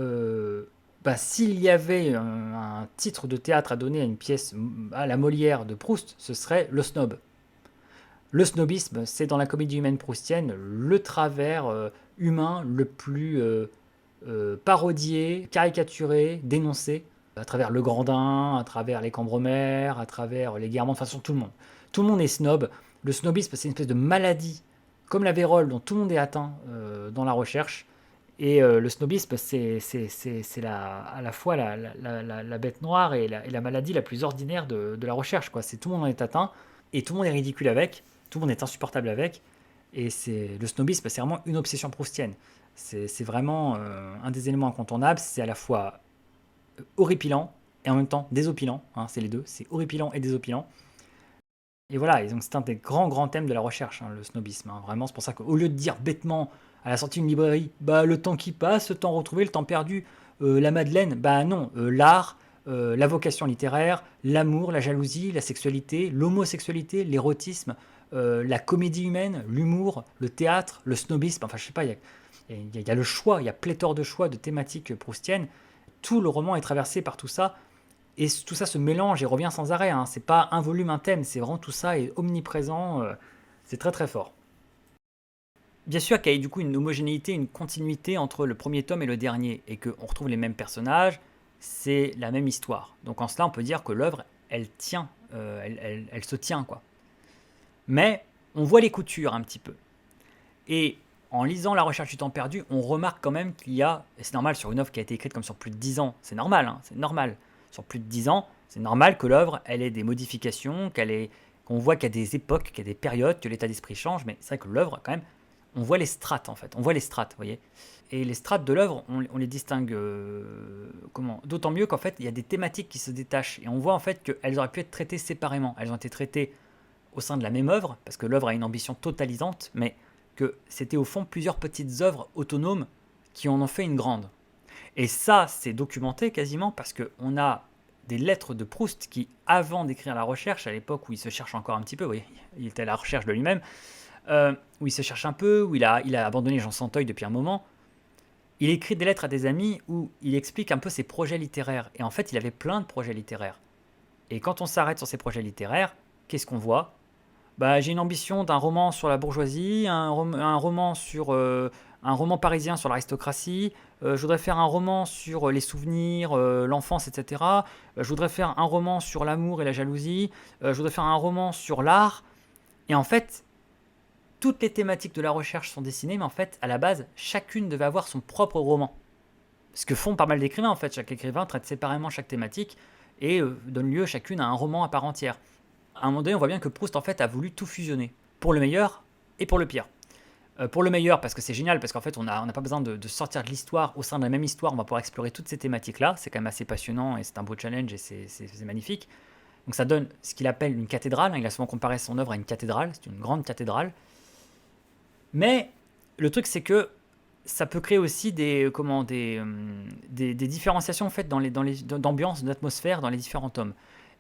bah, s'il y avait un titre de théâtre à donner à une pièce à la Molière de Proust, ce serait Le Snob. Le snobisme, c'est dans la comédie humaine proustienne le travers humain le plus parodié, caricaturé, dénoncé, à travers Le Grandin, à travers les Cambremer, à travers les Guermantes, de toute façon tout le monde. Tout le monde est snob. Le snobisme, c'est une espèce de maladie, comme la vérole, dont tout le monde est atteint dans la recherche. Et le snobisme, c'est à la fois la bête noire et la maladie la plus ordinaire de la recherche, quoi. Tout le monde en est atteint, et tout le monde est ridicule avec, tout le monde est insupportable avec. Et le snobisme, c'est vraiment une obsession proustienne. C'est vraiment un des éléments incontournables. C'est à la fois horripilant et en même temps désopilant. Hein, c'est les deux. C'est horripilant et désopilant. Et voilà, et donc c'est un des grands grands thèmes de la recherche, hein, le snobisme. Hein. Vraiment, c'est pour ça qu'au lieu de dire bêtement à la sortie d'une librairie, bah le temps qui passe, le temps retrouvé, le temps perdu, la Madeleine, bah non, l'art, la vocation littéraire, l'amour, la jalousie, la sexualité, l'homosexualité, l'érotisme, la comédie humaine, l'humour, le théâtre, le snobisme. Enfin, je sais pas, il y a le choix, il y a pléthore de choix de thématiques proustiennes. Tout le roman est traversé par tout ça. Et tout ça se mélange et revient sans arrêt. Hein. C'est pas un volume, un thème, c'est vraiment tout ça est omniprésent. C'est très très fort. Bien sûr qu'il y a du coup une homogénéité, une continuité entre le premier tome et le dernier, et qu'on retrouve les mêmes personnages, c'est la même histoire. Donc en cela, on peut dire que l'œuvre, elle tient, elle se tient, quoi. Mais on voit les coutures un petit peu. Et en lisant La Recherche du temps perdu, on remarque quand même qu'il y a, et c'est normal sur une œuvre qui a été écrite comme sur plus de 10 ans, c'est normal, hein, c'est normal. Sur plus de 10 ans, c'est normal que l'œuvre, elle ait des modifications, qu'on voit qu'il y a des époques, qu'il y a des périodes, que l'état d'esprit change, mais c'est vrai que l'œuvre, quand même, on voit les strates en fait, on voit les strates, vous voyez. Et les strates de l'œuvre, on les distingue comment d'autant mieux qu'en fait, il y a des thématiques qui se détachent, et on voit en fait qu'elles auraient pu être traitées séparément. Elles ont été traitées au sein de la même œuvre, parce que l'œuvre a une ambition totalisante, mais que c'était au fond plusieurs petites œuvres autonomes qui en ont fait une grande. Et ça, c'est documenté quasiment parce qu'on a des lettres de Proust qui, avant d'écrire La Recherche, à l'époque où il se cherche encore un petit peu, oui, il était à la recherche de lui-même, où il se cherche un peu, où il a abandonné Jean Santeuil depuis un moment, il écrit des lettres à des amis où il explique un peu ses projets littéraires. Et en fait, il avait plein de projets littéraires. Et quand on s'arrête sur ces projets littéraires, qu'est-ce qu'on voit? Bah, j'ai une ambition d'un roman sur la bourgeoisie, un roman sur un roman parisien sur l'aristocratie. Je voudrais faire un roman sur les souvenirs, l'enfance, etc. Je voudrais faire un roman sur l'amour et la jalousie. Je voudrais faire un roman sur l'art. Et en fait, toutes les thématiques de la recherche sont dessinées, mais en fait, à la base, chacune devait avoir son propre roman. Ce que font pas mal d'écrivains, en fait. Chaque écrivain traite séparément chaque thématique et donne lieu chacune à un roman à part entière. À un moment donné, on voit bien que Proust, en fait, a voulu tout fusionner. Pour le meilleur et pour le pire. Pour le meilleur, parce que c'est génial, parce qu'en fait, on n'a pas besoin de sortir de l'histoire. Au sein de la même histoire, on va pouvoir explorer toutes ces thématiques-là. C'est quand même assez passionnant et c'est un beau challenge et c'est magnifique. Donc ça donne ce qu'il appelle une cathédrale. Il a souvent comparé son œuvre à une cathédrale. C'est une grande cathédrale. Mais le truc, c'est que ça peut créer aussi des différenciations en fait d'ambiance, d'atmosphère dans les différents tomes.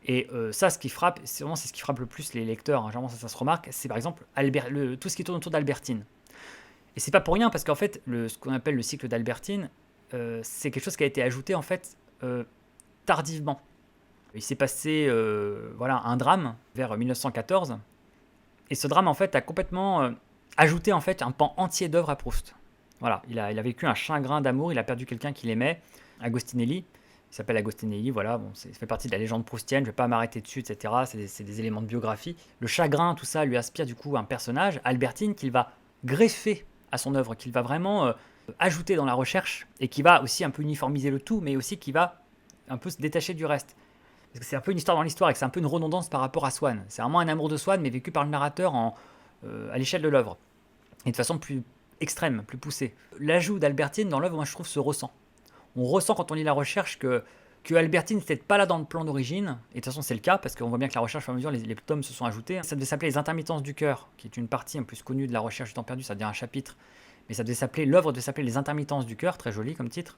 Et ça, ce qui frappe, c'est ce qui frappe le plus les lecteurs, hein, généralement ça se remarque, c'est par exemple tout ce qui tourne autour d'Albertine. Et c'est pas pour rien parce qu'en fait, ce qu'on appelle le cycle d'Albertine, c'est quelque chose qui a été ajouté en fait tardivement. Il s'est passé voilà, un drame vers 1914, et ce drame en fait a complètement ajouté en fait un pan entier d'œuvre à Proust. Voilà, il a vécu un chagrin d'amour, il a perdu quelqu'un qu'il aimait, Agostinelli. Il s'appelle Agostinelli, voilà, bon, ça fait partie de la légende proustienne, je ne vais pas m'arrêter dessus, etc. C'est des éléments de biographie. Le chagrin, tout ça, lui inspire du coup un personnage, Albertine, qu'il va greffer à son œuvre, qu'il va vraiment ajouter dans la recherche, et qui va aussi un peu uniformiser le tout, mais aussi qui va un peu se détacher du reste. Parce que c'est un peu une histoire dans l'histoire, et que c'est un peu une redondance par rapport à Swann. C'est vraiment un amour de Swann, mais vécu par le narrateur à l'échelle de l'œuvre. Et de façon plus extrême, plus poussée. L'ajout d'Albertine dans l'œuvre, moi je trouve, se ressent. On ressent quand on lit la recherche que Albertine n'était pas là dans le plan d'origine, et de toute façon c'est le cas, parce qu'on voit bien que la recherche, au fur et à mesure, les tomes se sont ajoutés. Ça devait s'appeler Les Intermittences du cœur, qui est une partie un peu plus connue de la recherche du temps perdu, ça devient un chapitre, mais l'œuvre devait s'appeler Les Intermittences du cœur, très joli comme titre,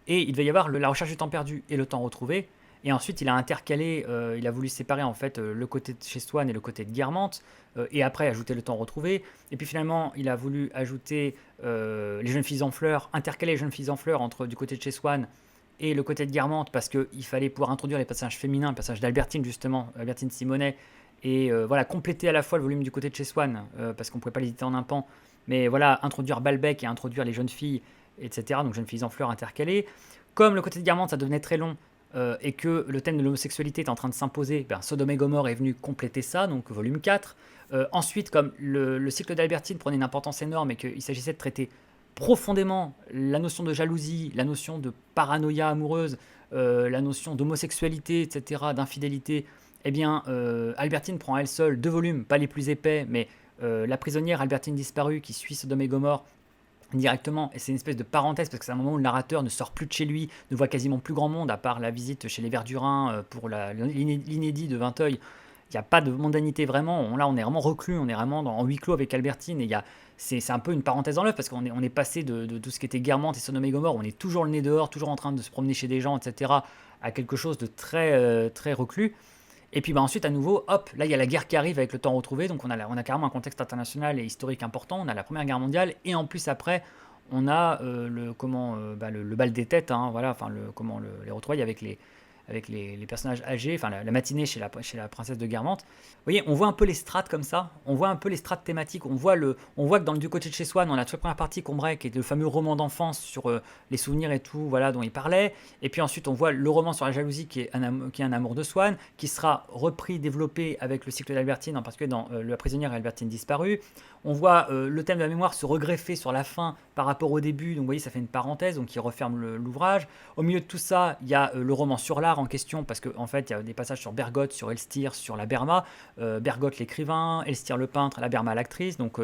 et il devait y avoir la recherche du temps perdu et le temps retrouvé, et ensuite il a intercalé, il a voulu séparer en fait le côté de chez Swann et le côté de Guermantes, et après ajouter le temps retrouvé, et puis finalement il a voulu ajouter les jeunes filles en fleurs, intercaler les jeunes filles en fleurs entre du côté de chez Swann et le côté de Guermantes, parce qu'il fallait pouvoir introduire les passages féminins, le passage d'Albertine justement, Albertine Simonet, et voilà, compléter à la fois le volume du côté de chez Swann, parce qu'on ne pouvait pas l'éditer en un pan, mais voilà, introduire Balbec et introduire les jeunes filles, etc. Donc jeunes filles en fleurs intercalées. Comme le côté de Guermantes, ça devenait très long, et que le thème de l'homosexualité est en train de s'imposer, Sodome et Gomorre est venu compléter ça, donc volume 4. Ensuite, comme le cycle d'Albertine prenait une importance énorme et qu'il s'agissait de traiter profondément la notion de jalousie, la notion de paranoïa amoureuse, la notion d'homosexualité, etc., d'infidélité, eh bien, Albertine prend à elle seule 2 volumes, pas les plus épais, mais La prisonnière Albertine disparue, qui suit Sodome et Gomorre directement, et c'est une espèce de parenthèse parce que c'est un moment où le narrateur ne sort plus de chez lui, ne voit quasiment plus grand monde à part la visite chez les Verdurins pour l'inédit de Vinteuil. Il n'y a pas de mondanité vraiment, là on est vraiment reclus, on est vraiment en huis clos avec Albertine, et c'est un peu une parenthèse dans l'œuvre parce qu'on est passé de tout ce qui était Guermantes et Sodome et Gomorre, on est toujours le nez dehors, toujours en train de se promener chez des gens, etc., à quelque chose de très, très reclus. Et puis ensuite, à nouveau, hop, là il y a la guerre qui arrive avec le temps retrouvé, donc on a carrément un contexte international et historique important, on a la Première Guerre mondiale, et en plus après, on a le bal des têtes, hein, voilà, enfin les retrouvailles avec avec les personnages âgés, enfin la matinée chez la princesse de Guermantes. Vous voyez, on voit un peu les strates comme ça, on voit un peu les strates thématiques, on voit que du côté de chez Swann, on a toute la première partie Combray, qui est le fameux roman d'enfance sur les souvenirs et tout, voilà, dont il parlait. Et puis ensuite, on voit le roman sur la jalousie, qui est un amour de Swann, qui sera repris, développé avec le cycle d'Albertine, en particulier dans La prisonnière et Albertine disparue. On voit le thème de la mémoire se regreffer sur la fin par rapport au début, donc vous voyez, ça fait une parenthèse, donc il referme l'ouvrage. Au milieu de tout ça, il y a le roman sur l'art en question, parce qu'en fait, il y a des passages sur Bergotte, sur Elstir, sur la Berma. Bergotte l'écrivain, Elstir le peintre, la Berma l'actrice, donc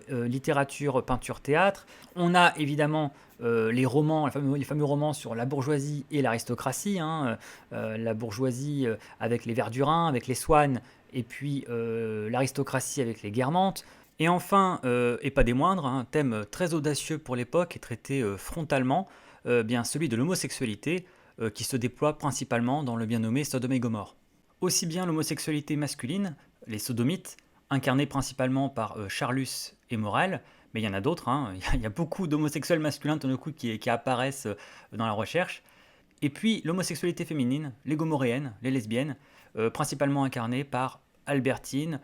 littérature, peinture, théâtre. On a évidemment les romans, les fameux romans sur la bourgeoisie et l'aristocratie, hein, la bourgeoisie avec les Verdurins, avec les Swann, et puis l'aristocratie avec les Guermantes. Et enfin, et pas des moindres, un thème très audacieux pour l'époque et traité frontalement, bien celui de l'homosexualité, qui se déploie principalement dans le bien nommé Sodome et Gomorrhe. Aussi bien l'homosexualité masculine, les sodomites, incarnés principalement par Charlus et Morel, mais il y en a d'autres, hein, il y a beaucoup d'homosexuels masculins tout d'un coup qui apparaissent dans la recherche. Et puis l'homosexualité féminine, les gomoréennes, les lesbiennes, principalement incarnées par Albertine,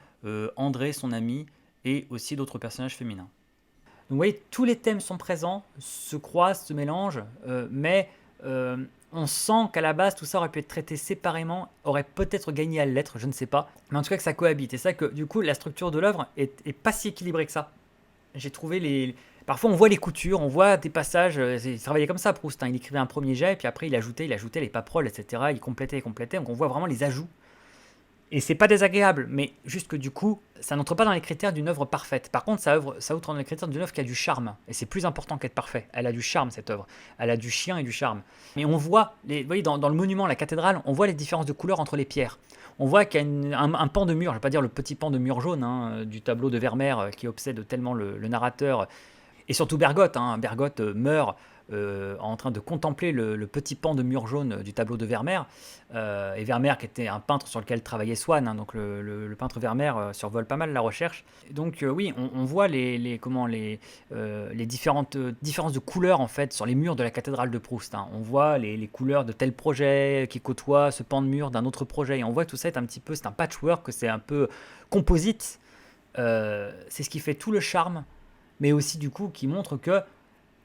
André, son ami, et aussi d'autres personnages féminins. Donc vous voyez, tous les thèmes sont présents, se croisent, se mélangent, mais on sent qu'à la base, tout ça aurait pu être traité séparément, aurait peut-être gagné à l'être, je ne sais pas, mais en tout cas que ça cohabite. Et ça que du coup, la structure de l'œuvre est pas si équilibrée que ça. J'ai trouvé Parfois, on voit les coutures, on voit des passages. Il travaillait comme ça, Proust. Hein, il écrivait un premier jet, et puis après, il ajoutait les paperoles, etc. Il complétait. Donc, on voit vraiment les ajouts. Et c'est pas désagréable, mais juste que du coup, ça n'entre pas dans les critères d'une œuvre parfaite. Par contre, ça entre dans les critères d'une œuvre qui a du charme. Et c'est plus important qu'être parfait. Elle a du charme, cette œuvre. Elle a du chien et du charme. Mais on voit, vous voyez, dans le monument, la cathédrale, on voit les différences de couleurs entre les pierres. On voit qu'il y a un pan de mur, je ne vais pas dire le petit pan de mur jaune hein, du tableau de Vermeer qui obsède tellement le narrateur. Et surtout Bergotte. Hein. Bergotte meurt en train de contempler le petit pan de mur jaune du tableau de Vermeer. Et Vermeer, qui était un peintre sur lequel travaillait Swann, hein, donc le peintre Vermeer survole pas mal la recherche. Donc oui, on voit les différentes différences de couleurs en fait sur les murs de la cathédrale de Proust. Hein. On voit les couleurs de tel projet qui côtoie ce pan de mur d'un autre projet. Et on voit que tout ça est un petit peu, c'est un patchwork, c'est un peu composite. C'est ce qui fait tout le charme, mais aussi du coup qui montre que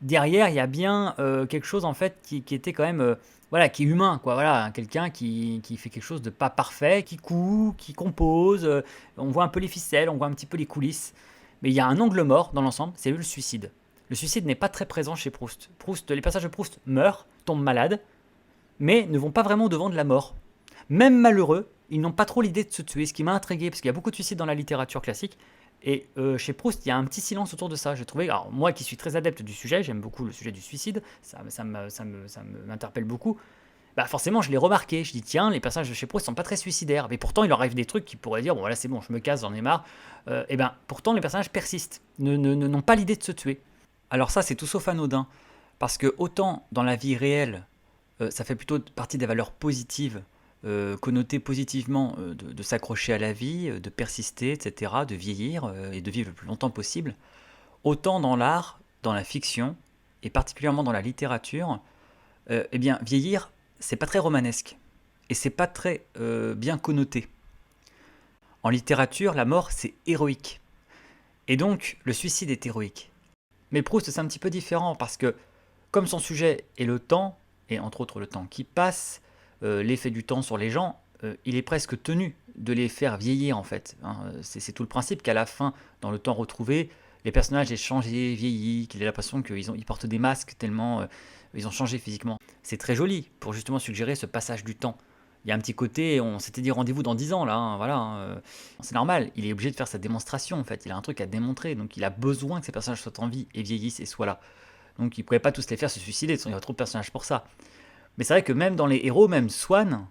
derrière il y a bien quelque chose en fait qui était quand même voilà, qui est humain quoi, voilà, quelqu'un qui fait quelque chose de pas parfait, qui coud, qui compose, on voit un peu les ficelles, on voit un petit peu les coulisses, mais il y a un angle mort dans l'ensemble, c'est le suicide. Le suicide n'est pas très présent chez Proust. Les personnages de Proust meurent, tombent malades, mais ne vont pas vraiment au devant de la mort. Même malheureux, ils n'ont pas trop l'idée de se tuer, ce qui m'a intrigué, parce qu'il y a beaucoup de suicides dans la littérature classique, et chez Proust, il y a un petit silence autour de ça. J'ai trouvé, alors moi qui suis très adepte du sujet, j'aime beaucoup le sujet du suicide, ça m'interpelle beaucoup. Bah forcément, je l'ai remarqué. Je dis tiens, les personnages de chez Proust sont pas très suicidaires, mais pourtant il leur arrive des trucs qui pourraient dire bon voilà c'est bon, je me casse, j'en ai marre. Et ben pourtant les personnages persistent, n'ont pas l'idée de se tuer. Alors ça c'est tout sauf anodin, parce que autant dans la vie réelle, ça fait plutôt partie des valeurs positives connoter positivement de s'accrocher à la vie, de persister, etc., de vieillir et de vivre le plus longtemps possible, autant dans l'art, dans la fiction, et particulièrement dans la littérature, eh bien, vieillir, c'est pas très romanesque, et c'est pas très bien connoté. En littérature, la mort, c'est héroïque. Et donc, le suicide est héroïque. Mais Proust, c'est un petit peu différent, parce que, comme son sujet est le temps, et entre autres le temps qui passe, l'effet du temps sur les gens, il est presque tenu de les faire vieillir en fait. Hein. C'est tout le principe qu'à la fin, dans le temps retrouvé, les personnages aient changé, vieilli, qu'il ait l'impression qu'ils portent des masques tellement ils ont changé physiquement. C'est très joli pour justement suggérer ce passage du temps. Il y a un petit côté, on s'était dit rendez-vous dans 10 ans là, hein, voilà. C'est normal, il est obligé de faire sa démonstration en fait, il a un truc à démontrer, donc il a besoin que ces personnages soient en vie et vieillissent et soient là. Donc il ne pouvait pas tous les faire se suicider, il y a trop de personnages pour ça. Mais c'est vrai que même dans les héros, même Swann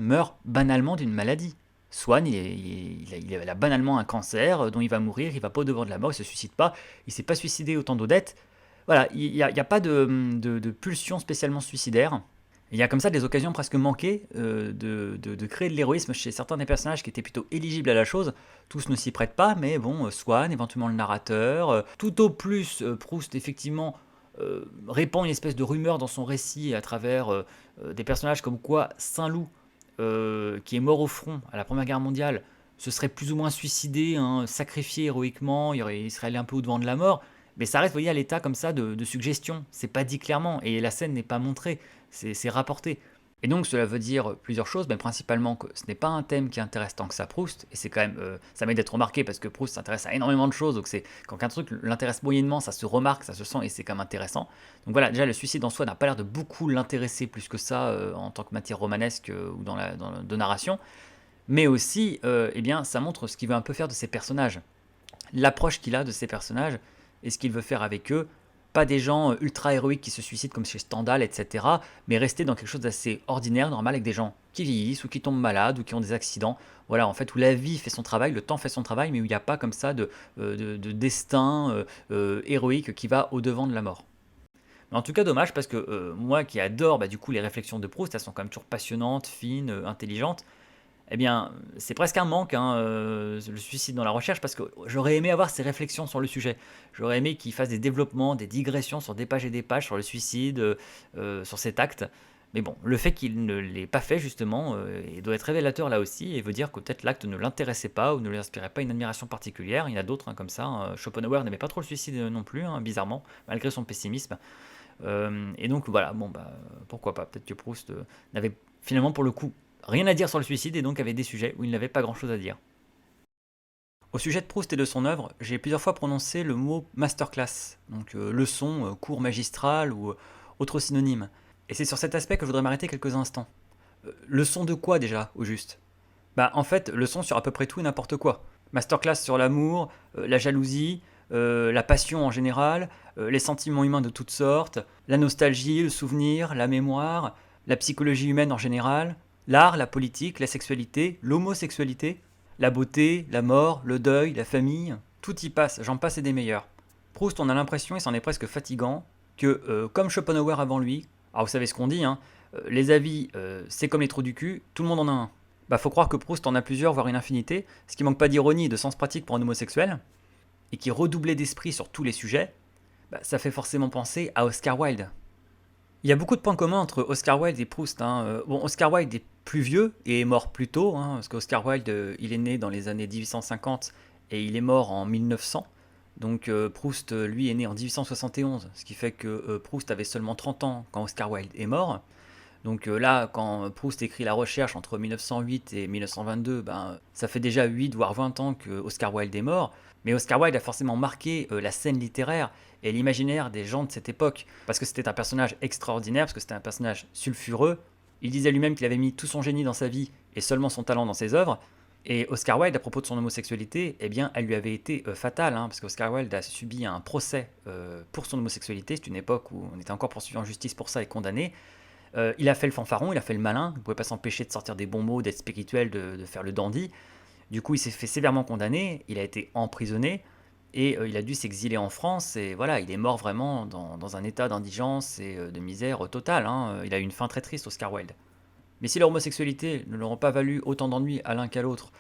meurt banalement d'une maladie. Swann, il a banalement un cancer dont il va mourir, il va pas au devant de la mort, il se suicide pas, il s'est pas suicidé autant d'Odette. Voilà, il n'y a pas de pulsion spécialement suicidaire. Il y a comme ça des occasions presque manquées de créer de l'héroïsme chez certains des personnages qui étaient plutôt éligibles à la chose. Tous ne s'y prêtent pas, mais bon, Swann, éventuellement le narrateur, tout au plus Proust, effectivement, répand une espèce de rumeur dans son récit à travers des personnages comme quoi Saint-Loup, qui est mort au front à la Première Guerre mondiale, se serait plus ou moins suicidé, hein, sacrifié héroïquement, il serait allé un peu au-devant de la mort. Mais ça reste, vous voyez, à l'état comme ça de suggestion. C'est pas dit clairement et la scène n'est pas montrée, c'est rapporté. Et donc cela veut dire plusieurs choses, mais principalement que ce n'est pas un thème qui intéresse tant que ça Proust, et c'est quand même, ça mérite d'être remarqué parce que Proust s'intéresse à énormément de choses, donc c'est quand un truc l'intéresse moyennement, ça se remarque, ça se sent, et c'est quand même intéressant. Donc voilà, déjà le suicide en soi n'a pas l'air de beaucoup l'intéresser plus que ça en tant que matière romanesque ou de narration, mais aussi, eh bien, ça montre ce qu'il veut un peu faire de ses personnages, l'approche qu'il a de ses personnages et ce qu'il veut faire avec eux. Pas des gens ultra héroïques qui se suicident comme chez Stendhal, etc. Mais rester dans quelque chose d'assez ordinaire, normal, avec des gens qui vieillissent ou qui tombent malades ou qui ont des accidents. Voilà, en fait, où la vie fait son travail, le temps fait son travail, mais où il n'y a pas comme ça de destin héroïque qui va au-devant de la mort. Mais en tout cas, dommage parce que moi qui adore du coup les réflexions de Proust, elles sont quand même toujours passionnantes, fines, intelligentes. Eh bien, c'est presque un manque, hein, le suicide dans la recherche, parce que j'aurais aimé avoir ces réflexions sur le sujet. J'aurais aimé qu'il fasse des développements, des digressions sur des pages et des pages sur le suicide, sur cet acte. Mais bon, le fait qu'il ne l'ait pas fait, justement, il doit être révélateur là aussi, et veut dire que peut-être l'acte ne l'intéressait pas ou ne lui inspirait pas une admiration particulière. Il y en a d'autres hein, comme ça. Schopenhauer n'aimait pas trop le suicide non plus, hein, bizarrement, malgré son pessimisme. Et donc voilà, bon bah pourquoi pas. Peut-être que Proust n'avait finalement pour le coup rien à dire sur le suicide et donc avait des sujets où il n'avait pas grand-chose à dire. Au sujet de Proust et de son œuvre, j'ai plusieurs fois prononcé le mot masterclass, donc leçon, cours magistral ou autre synonyme. Et c'est sur cet aspect que je voudrais m'arrêter quelques instants. Leçon de quoi déjà, au juste? Bah en fait, leçon sur à peu près tout et n'importe quoi. Masterclass sur l'amour, la jalousie, la passion en général, les sentiments humains de toutes sortes, la nostalgie, le souvenir, la mémoire, la psychologie humaine en général, l'art, la politique, la sexualité, l'homosexualité, la beauté, la mort, le deuil, la famille, tout y passe, j'en passe et des meilleurs. Proust, on a l'impression, et c'en est presque fatigant, que comme Schopenhauer avant lui, alors vous savez ce qu'on dit, hein, les avis, c'est comme les trous du cul, tout le monde en a un. Bah faut croire que Proust en a plusieurs, voire une infinité, ce qui manque pas d'ironie et de sens pratique pour un homosexuel, et qui redoublait d'esprit sur tous les sujets, bah, ça fait forcément penser à Oscar Wilde. Il y a beaucoup de points communs entre Oscar Wilde et Proust, hein. Bon, Oscar Wilde est plus vieux et est mort plus tôt, hein, parce qu'Oscar Wilde, il est né dans les années 1850 et il est mort en 1900. Donc Proust, lui, est né en 1871, ce qui fait que Proust avait seulement 30 ans quand Oscar Wilde est mort. Donc là, quand Proust écrit La Recherche entre 1908 et 1922, ben, ça fait déjà 8 voire 20 ans que Oscar Wilde est mort. Mais Oscar Wilde a forcément marqué la scène littéraire et l'imaginaire des gens de cette époque, parce que c'était un personnage extraordinaire, parce que c'était un personnage sulfureux. Il disait lui-même qu'il avait mis tout son génie dans sa vie et seulement son talent dans ses œuvres. Et Oscar Wilde, à propos de son homosexualité, eh bien, elle lui avait été fatale, hein, parce qu'Oscar Wilde a subi un procès pour son homosexualité. C'est une époque où on était encore poursuivi en justice pour ça et condamné. Il a fait le fanfaron, il a fait le malin, il ne pouvait pas s'empêcher de sortir des bons mots, d'être spirituel, de faire le dandy. Du coup, il s'est fait sévèrement condamner, il a été emprisonné, et il a dû s'exiler en France, et voilà, il est mort vraiment dans un état d'indigence et de misère totale, hein. Il a eu une fin très triste, Oscar Wilde. Mais si leur homosexualité ne leur a pas valu autant d'ennuis à l'un qu'à l'autre,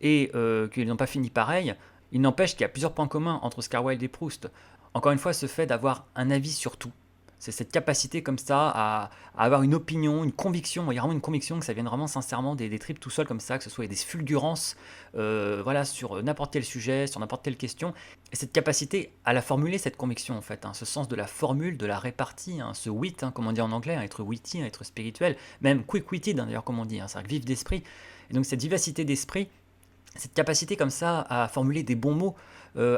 et qu'ils n'ont pas fini pareil, il n'empêche qu'il y a plusieurs points communs entre Oscar Wilde et Proust. Encore une fois, ce fait d'avoir un avis sur tout. C'est cette capacité comme ça à avoir une opinion, une conviction, il y a vraiment une conviction que ça vienne vraiment sincèrement des tripes tout seul comme ça, que ce soit des fulgurances voilà, sur n'importe quel sujet, sur n'importe quelle question. Et cette capacité à la formuler, cette conviction en fait, hein, ce sens de la formule, de la répartie, hein, ce wit, hein, comme on dit en anglais, hein, être witty, hein, être spirituel, même quick-witted hein, d'ailleurs comme on dit, hein, c'est-à-dire vif d'esprit. Et donc cette vivacité d'esprit, cette capacité comme ça à formuler des bons mots,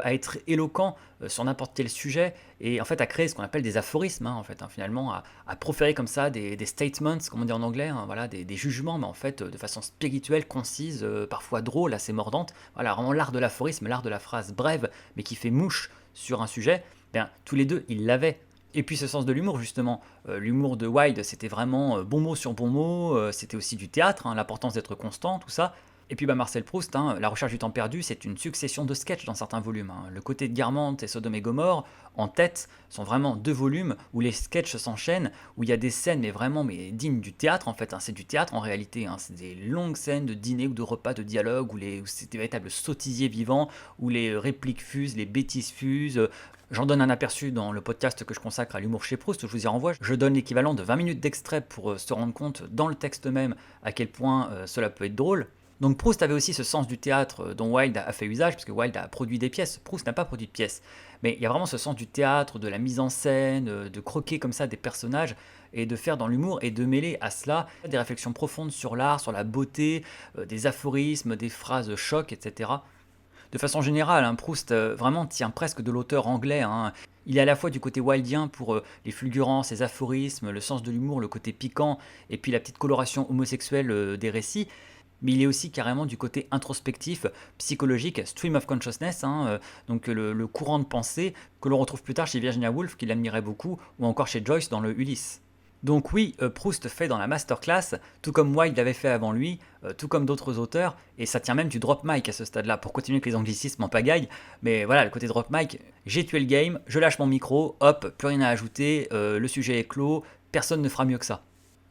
à être éloquent sur n'importe quel sujet, et en fait à créer ce qu'on appelle des aphorismes, hein, en fait, hein, finalement, à proférer comme ça des statements, comme on dit en anglais, hein, voilà, des jugements, mais en fait de façon spirituelle, concise, parfois drôle, assez mordante. Voilà, vraiment l'art de l'aphorisme, l'art de la phrase brève, mais qui fait mouche sur un sujet. Bien, tous les deux, ils l'avaient. Et puis ce sens de l'humour justement, l'humour de Wilde c'était vraiment bon mot sur bon mot, c'était aussi du théâtre, hein, l'importance d'être constant, tout ça. Et puis bah, Marcel Proust, hein, La recherche du temps perdu, c'est une succession de sketchs dans certains volumes, hein. Le côté de Guermantes et Sodome et Gomorre, en tête, sont vraiment 2 volumes où les sketchs s'enchaînent, où il y a des scènes mais dignes du théâtre en fait, hein. C'est du théâtre en réalité, hein. C'est des longues scènes de dîner ou de repas de dialogue, où c'est des véritables sautisiers vivants, où les répliques fusent, les bêtises fusent. J'en donne un aperçu dans le podcast que je consacre à l'humour chez Proust, je vous y renvoie. Je donne l'équivalent de 20 minutes d'extrait pour se rendre compte dans le texte même à quel point cela peut être drôle. Donc Proust avait aussi ce sens du théâtre dont Wilde a fait usage, parce que Wilde a produit des pièces, Proust n'a pas produit de pièces. Mais il y a vraiment ce sens du théâtre, de la mise en scène, de croquer comme ça des personnages, et de faire dans l'humour, et de mêler à cela des réflexions profondes sur l'art, sur la beauté, des aphorismes, des phrases chocs, etc. De façon générale, hein, Proust vraiment tient presque de l'auteur anglais, hein. Il est à la fois du côté wildien pour les fulgurances, les aphorismes, le sens de l'humour, le côté piquant, et puis la petite coloration homosexuelle des récits. Mais il est aussi carrément du côté introspectif, psychologique, stream of consciousness, hein, donc le courant de pensée que l'on retrouve plus tard chez Virginia Woolf, qui l'admirait beaucoup, ou encore chez Joyce dans le Ulysse. Donc oui, Proust fait dans la masterclass, tout comme Wilde l'avait fait avant lui, tout comme d'autres auteurs, et ça tient même du drop mic à ce stade-là, pour continuer avec les anglicismes en pagaille, mais voilà, le côté drop mic, j'ai tué le game, je lâche mon micro, hop, plus rien à ajouter, le sujet est clos, personne ne fera mieux que ça.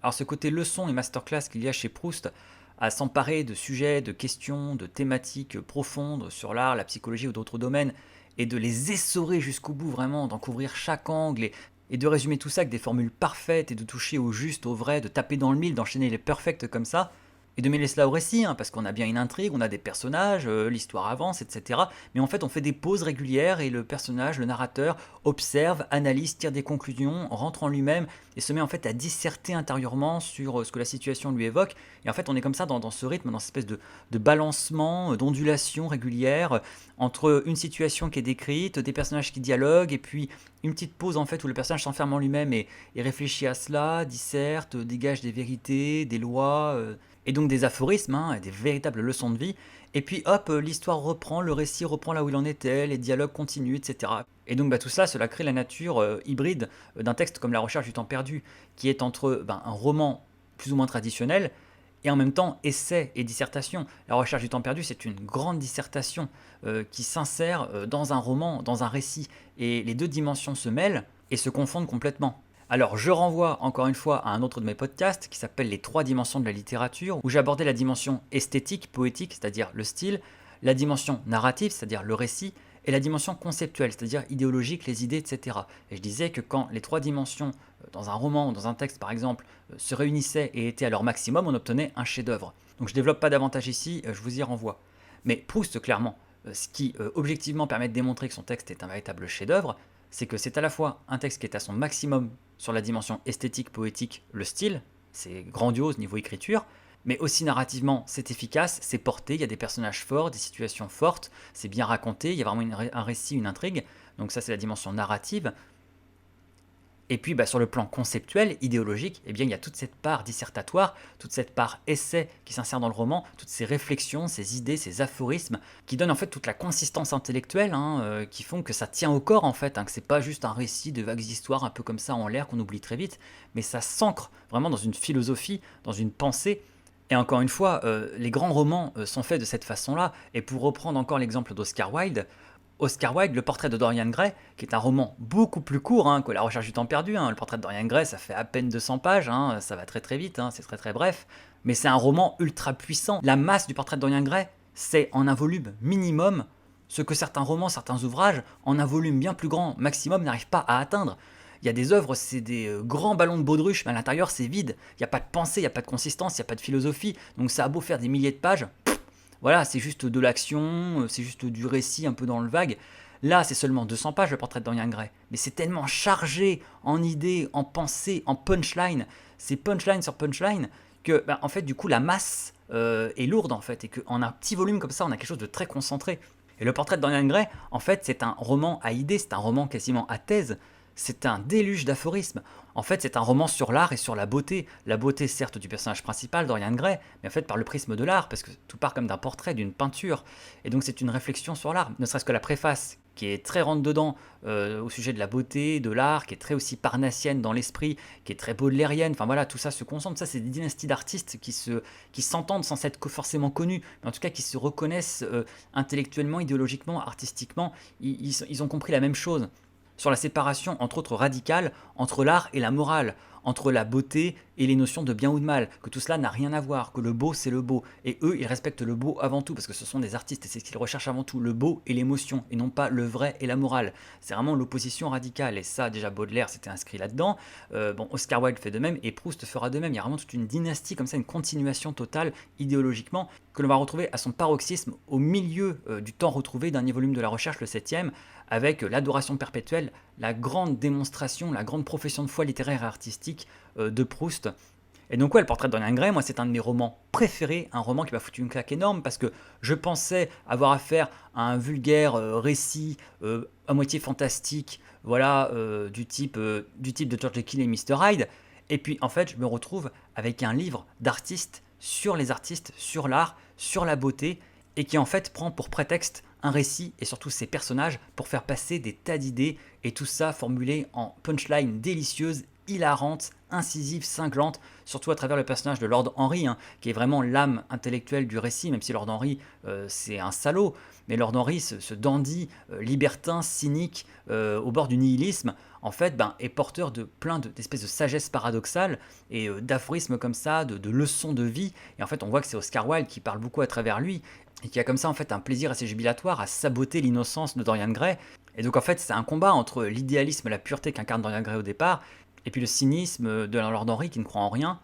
Alors ce côté leçon et masterclass qu'il y a chez Proust, à s'emparer de sujets, de questions, de thématiques profondes sur l'art, la psychologie ou d'autres domaines, et de les essorer jusqu'au bout vraiment, d'en couvrir chaque angle, et de résumer tout ça avec des formules parfaites, et de toucher au juste, au vrai, de taper dans le mille, d'enchaîner les perfects comme ça, et de mêler cela au récit, hein, parce qu'on a bien une intrigue, on a des personnages, l'histoire avance, etc. Mais en fait, on fait des pauses régulières et le personnage, le narrateur, observe, analyse, tire des conclusions, rentre en lui-même et se met en fait à disserter intérieurement sur ce que la situation lui évoque. Et en fait, on est comme ça dans ce rythme, dans cette espèce de balancement, d'ondulation régulière entre une situation qui est décrite, des personnages qui dialoguent, et puis une petite pause en fait où le personnage s'enferme en lui-même et réfléchit à cela, disserte, dégage des vérités, des lois, et donc des aphorismes, hein, des véritables leçons de vie. Et puis hop, l'histoire reprend, le récit reprend là où il en était, les dialogues continuent, etc. Et donc tout ça, cela crée la nature hybride d'un texte comme La recherche du temps perdu, qui est entre un roman plus ou moins traditionnel, et en même temps essai et dissertation. La recherche du temps perdu, c'est une grande dissertation qui s'insère dans un roman, dans un récit. Et les deux dimensions se mêlent et se confondent complètement. Alors, je renvoie encore une fois à un autre de mes podcasts qui s'appelle Les 3 dimensions de la littérature, où j'abordais la dimension esthétique, poétique, c'est-à-dire le style, la dimension narrative, c'est-à-dire le récit, et la dimension conceptuelle, c'est-à-dire idéologique, les idées, etc. Et je disais que quand les 3 dimensions, dans un roman ou dans un texte par exemple, se réunissaient et étaient à leur maximum, on obtenait un chef-d'œuvre. Donc je ne développe pas davantage ici, je vous y renvoie. Mais Proust, clairement, ce qui objectivement permet de démontrer que son texte est un véritable chef-d'œuvre, c'est que c'est à la fois un texte qui est à son maximum sur la dimension esthétique, poétique, le style, c'est grandiose niveau écriture, mais aussi narrativement, c'est efficace, c'est porté, il y a des personnages forts, des situations fortes, c'est bien raconté, il y a vraiment un récit, une intrigue, donc ça c'est la dimension narrative. Et puis sur le plan conceptuel, idéologique, eh bien, il y a toute cette part dissertatoire, toute cette part essai qui s'insère dans le roman, toutes ces réflexions, ces idées, ces aphorismes, qui donnent en fait toute la consistance intellectuelle, hein, qui font que ça tient au corps en fait, hein, que c'est pas juste un récit de vagues histoires un peu comme ça en l'air qu'on oublie très vite, mais ça s'ancre vraiment dans une philosophie, dans une pensée. Et encore une fois, les grands romans sont faits de cette façon-là, et pour reprendre encore l'exemple d'Oscar Wilde, Le portrait de Dorian Gray, qui est un roman beaucoup plus court que La recherche du temps perdu, hein. Le portrait de Dorian Gray, ça fait à peine 200 pages, hein, ça va très très vite, hein, c'est très très bref, mais c'est un roman ultra puissant. La masse du portrait de Dorian Gray, c'est en un volume minimum ce que certains romans, certains ouvrages, en un volume bien plus grand maximum, n'arrivent pas à atteindre. Il y a des œuvres, c'est des grands ballons de baudruche, mais à l'intérieur c'est vide, il n'y a pas de pensée, il n'y a pas de consistance, il n'y a pas de philosophie, donc ça a beau faire des milliers de pages, voilà, c'est juste de l'action, c'est juste du récit un peu dans le vague. Là, c'est seulement 200 pages, le portrait de Dorian Gray. Mais c'est tellement chargé en idées, en pensées, en punchline. C'est punchline sur punchline que, en fait, du coup, la masse est lourde, en fait. Et qu'en un petit volume comme ça, on a quelque chose de très concentré. Et le portrait de Dorian Gray, en fait, c'est un roman à idées, c'est un roman quasiment à thèse. C'est un déluge d'aphorismes. En fait, c'est un roman sur l'art et sur la beauté. La beauté, certes, du personnage principal, Dorian Gray, mais en fait par le prisme de l'art, parce que tout part comme d'un portrait, d'une peinture. Et donc c'est une réflexion sur l'art, ne serait-ce que la préface, qui est très rentre-dedans au sujet de la beauté, de l'art, qui est très aussi parnassienne dans l'esprit, qui est très baudelairienne. Enfin voilà, tout ça se concentre. Ça, c'est des dynasties d'artistes qui s'entendent sans être forcément connus, mais en tout cas qui se reconnaissent intellectuellement, idéologiquement, artistiquement. Ils ont compris la même chose sur la séparation, entre autres radicale, entre l'art et la morale, entre la beauté et les notions de bien ou de mal, que tout cela n'a rien à voir, que le beau c'est le beau, et eux ils respectent le beau avant tout, parce que ce sont des artistes et c'est ce qu'ils recherchent avant tout, le beau et l'émotion, et non pas le vrai et la morale. C'est vraiment l'opposition radicale, et ça déjà Baudelaire s'était inscrit là-dedans, bon Oscar Wilde fait de même, et Proust fera de même, il y a vraiment toute une dynastie comme ça, une continuation totale idéologiquement, que l'on va retrouver à son paroxysme au milieu du temps retrouvé d'un volume de la recherche, le septième, avec l'adoration perpétuelle, la grande démonstration, la grande profession de foi littéraire et artistique de Proust. Et donc ouais, le portrait de Dorian Gray, moi c'est un de mes romans préférés, un roman qui m'a foutu une claque énorme parce que je pensais avoir affaire à un vulgaire récit à moitié fantastique, voilà, du type de George Jekyll et Mr. Hyde. Et puis en fait, je me retrouve avec un livre d'artistes, sur l'art, sur la beauté, et qui en fait prend pour prétexte un récit et surtout ses personnages pour faire passer des tas d'idées, et tout ça formulé en punchline délicieuse, hilarante, incisive, cinglante, surtout à travers le personnage de Lord Henry, hein, qui est vraiment l'âme intellectuelle du récit, même si Lord Henry c'est un salaud, mais Lord Henry, ce dandy libertin, cynique, au bord du nihilisme, en fait, est porteur de plein d'espèces de sagesse paradoxale et d'aphorismes comme ça, de leçons de vie. Et en fait, on voit que c'est Oscar Wilde qui parle beaucoup à travers lui et qui a comme ça en fait un plaisir assez jubilatoire à saboter l'innocence de Dorian Gray. Et donc en fait, c'est un combat entre l'idéalisme et la pureté qu'incarne Dorian Gray au départ, et puis le cynisme de Lord Henry qui ne croit en rien.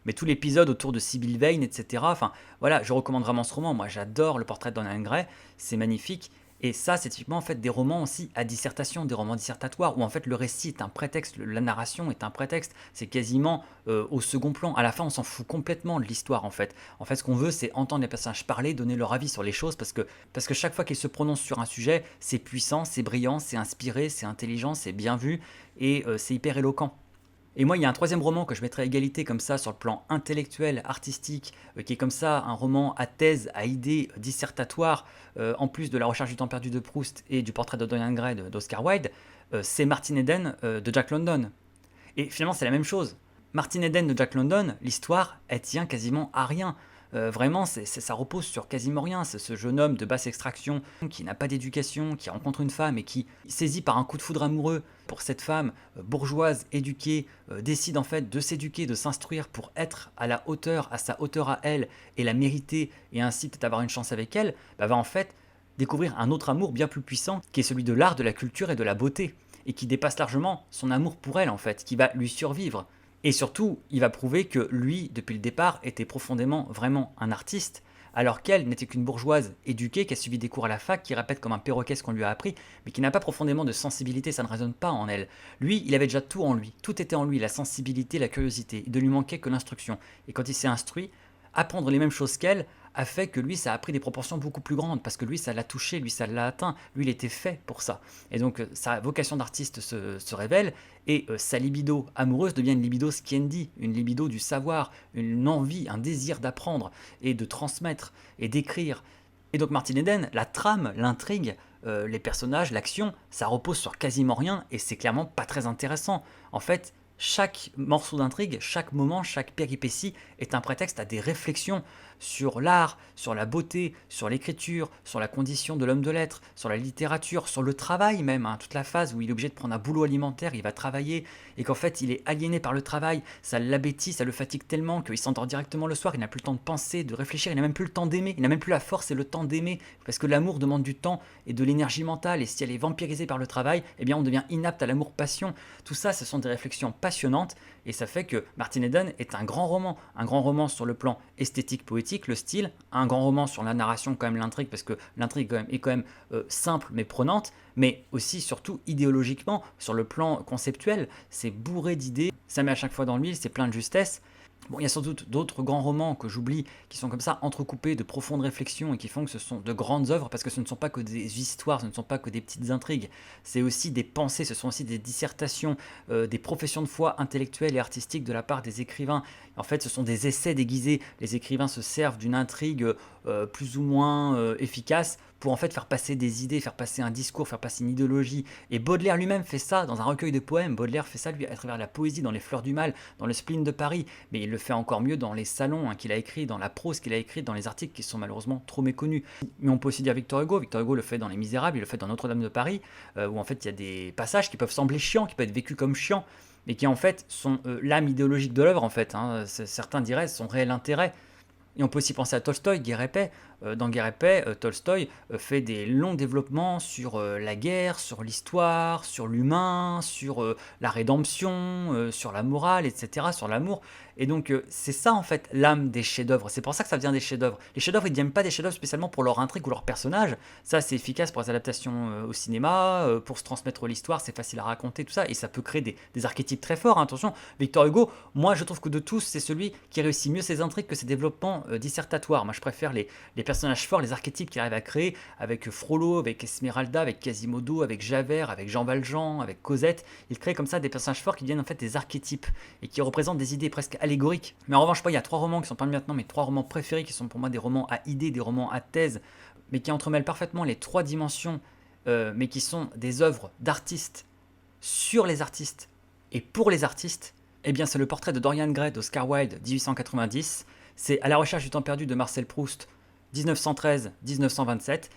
Mais tout l'épisode autour de Sibyl Vane, etc. Enfin, voilà, je recommande vraiment ce roman. Moi, j'adore le portrait de Dorian Gray, c'est magnifique. Et ça, c'est typiquement en fait des romans aussi à dissertation, des romans dissertatoires, où en fait le récit est un prétexte, la narration est un prétexte, c'est quasiment au second plan. À la fin, on s'en fout complètement de l'histoire en fait. En fait, ce qu'on veut, c'est entendre les personnages parler, donner leur avis sur les choses, parce que chaque fois qu'ils se prononcent sur un sujet, c'est puissant, c'est brillant, c'est inspiré, c'est intelligent, c'est bien vu, et c'est hyper éloquent. Et moi, il y a un troisième roman que je mettrais à égalité comme ça sur le plan intellectuel, artistique, qui est comme ça un roman à thèse, à idée dissertatoire, en plus de La recherche du temps perdu de Proust et du portrait de Dorian Gray d'Oscar Wilde, c'est Martin Eden de Jack London. Et finalement, c'est la même chose. Martin Eden de Jack London, l'histoire, elle tient quasiment à rien. Vraiment, ça repose sur quasiment rien. C'est ce jeune homme de basse extraction qui n'a pas d'éducation, qui rencontre une femme et qui, saisi par un coup de foudre amoureux pour cette femme bourgeoise, éduquée, décide en fait de s'éduquer, de s'instruire pour être à la hauteur, à sa hauteur à elle, et la mériter, et ainsi peut-être avoir une chance avec elle, va en fait découvrir un autre amour bien plus puissant, qui est celui de l'art, de la culture et de la beauté, et qui dépasse largement son amour pour elle en fait, qui va lui survivre. Et surtout, il va prouver que lui, depuis le départ, était profondément vraiment un artiste, alors qu'elle n'était qu'une bourgeoise éduquée qui a suivi des cours à la fac, qui répète comme un perroquet ce qu'on lui a appris, mais qui n'a pas profondément de sensibilité, ça ne résonne pas en elle. Lui, il avait déjà tout en lui, tout était en lui, la sensibilité, la curiosité, il ne lui manquait que l'instruction. Et quand il s'est instruit, apprendre les mêmes choses qu'elle a fait que lui, ça a pris des proportions beaucoup plus grandes, parce que lui, ça l'a touché, lui, ça l'a atteint, lui, il était fait pour ça. Et donc, sa vocation d'artiste se révèle, et sa libido amoureuse devient une libido sciendi, une libido du savoir, une envie, un désir d'apprendre, et de transmettre, et d'écrire. Et donc, Martin Eden, la trame, l'intrigue, les personnages, l'action, ça repose sur quasiment rien, et c'est clairement pas très intéressant. En fait, chaque morceau d'intrigue, chaque moment, chaque péripétie est un prétexte à des réflexions sur l'art, sur la beauté, sur l'écriture, sur la condition de l'homme de lettres, sur la littérature, sur le travail même, hein, toute la phase où il est obligé de prendre un boulot alimentaire, il va travailler, et qu'en fait il est aliéné par le travail, ça l'abêtit, ça le fatigue tellement qu'il s'endort directement le soir, il n'a plus le temps de penser, de réfléchir, il n'a même plus le temps d'aimer, il n'a même plus la force et le temps d'aimer, parce que l'amour demande du temps et de l'énergie mentale, et si elle est vampirisée par le travail, eh bien on devient inapte à l'amour-passion. Tout ça, ce sont des réflexions passionnantes, et ça fait que Martin Eden est un grand roman sur le plan esthétique, poétique, le style, un grand roman sur la narration, quand même l'intrigue, parce que l'intrigue est quand même simple mais prenante, mais aussi surtout idéologiquement, sur le plan conceptuel, c'est bourré d'idées, ça met à chaque fois dans l'huile, c'est plein de justesse, Bon, il y a sans doute d'autres grands romans que j'oublie, qui sont comme ça entrecoupés de profondes réflexions et qui font que ce sont de grandes œuvres, parce que ce ne sont pas que des histoires, ce ne sont pas que des petites intrigues, c'est aussi des pensées, ce sont aussi des dissertations, des professions de foi intellectuelles et artistiques de la part des écrivains. En fait, ce sont des essais déguisés. Les écrivains se servent d'une intrigue plus ou moins efficace pour en fait faire passer des idées, faire passer un discours, faire passer une idéologie. Et Baudelaire lui-même fait ça dans un recueil de poèmes. Baudelaire fait ça lui à travers la poésie, dans Les Fleurs du Mal, dans le Spleen de Paris, mais il le fait encore mieux dans les salons qu'il a écrits, dans la prose qu'il a écrite, dans les articles qui sont malheureusement trop méconnus. Mais on peut aussi dire Victor Hugo. Victor Hugo le fait dans Les Misérables, il le fait dans Notre-Dame de Paris, où en fait il y a des passages qui peuvent sembler chiants, qui peuvent être vécus comme chiants, mais qui en fait sont l'âme idéologique de l'œuvre en fait. Certains diraient son réel intérêt. Et on peut aussi penser à Tolstoï, Guerre et Paix. Dans Guerre et Paix, Tolstoï fait des longs développements sur la guerre, sur l'histoire, sur l'humain, sur la rédemption, sur la morale, etc., sur l'amour. Et donc c'est ça en fait l'âme des chefs-d'œuvre. C'est pour ça que ça vient des chefs-d'œuvre. Les chefs-d'œuvre, ils ne viennent pas des chefs-d'œuvre spécialement pour leur intrigue ou leur personnage. Ça, c'est efficace pour les adaptations au cinéma, pour se transmettre l'histoire, c'est facile à raconter, tout ça. Et ça peut créer des archétypes très forts, hein. Attention, Victor Hugo, moi je trouve que de tous, c'est celui qui réussit mieux ses intrigues que ses développements dissertatoires. Moi je préfère les personnages forts, les archétypes qu'il arrive à créer avec Frollo, avec Esmeralda, avec Quasimodo, avec Javert, avec Jean Valjean, avec Cosette. Il crée comme ça des personnages forts qui deviennent en fait des archétypes et qui représentent des idées presque allégoriques. Mais en revanche, il y a trois romans qui sont parmi maintenant mes trois romans préférés, qui sont pour moi des romans à idées, des romans à thèse, mais qui entremêlent parfaitement les trois dimensions, mais qui sont des œuvres d'artistes sur les artistes et pour les artistes. Eh bien, c'est le portrait de Dorian Gray d'Oscar Wilde, 1890. C'est À la recherche du temps perdu de Marcel Proust, 1913-1927.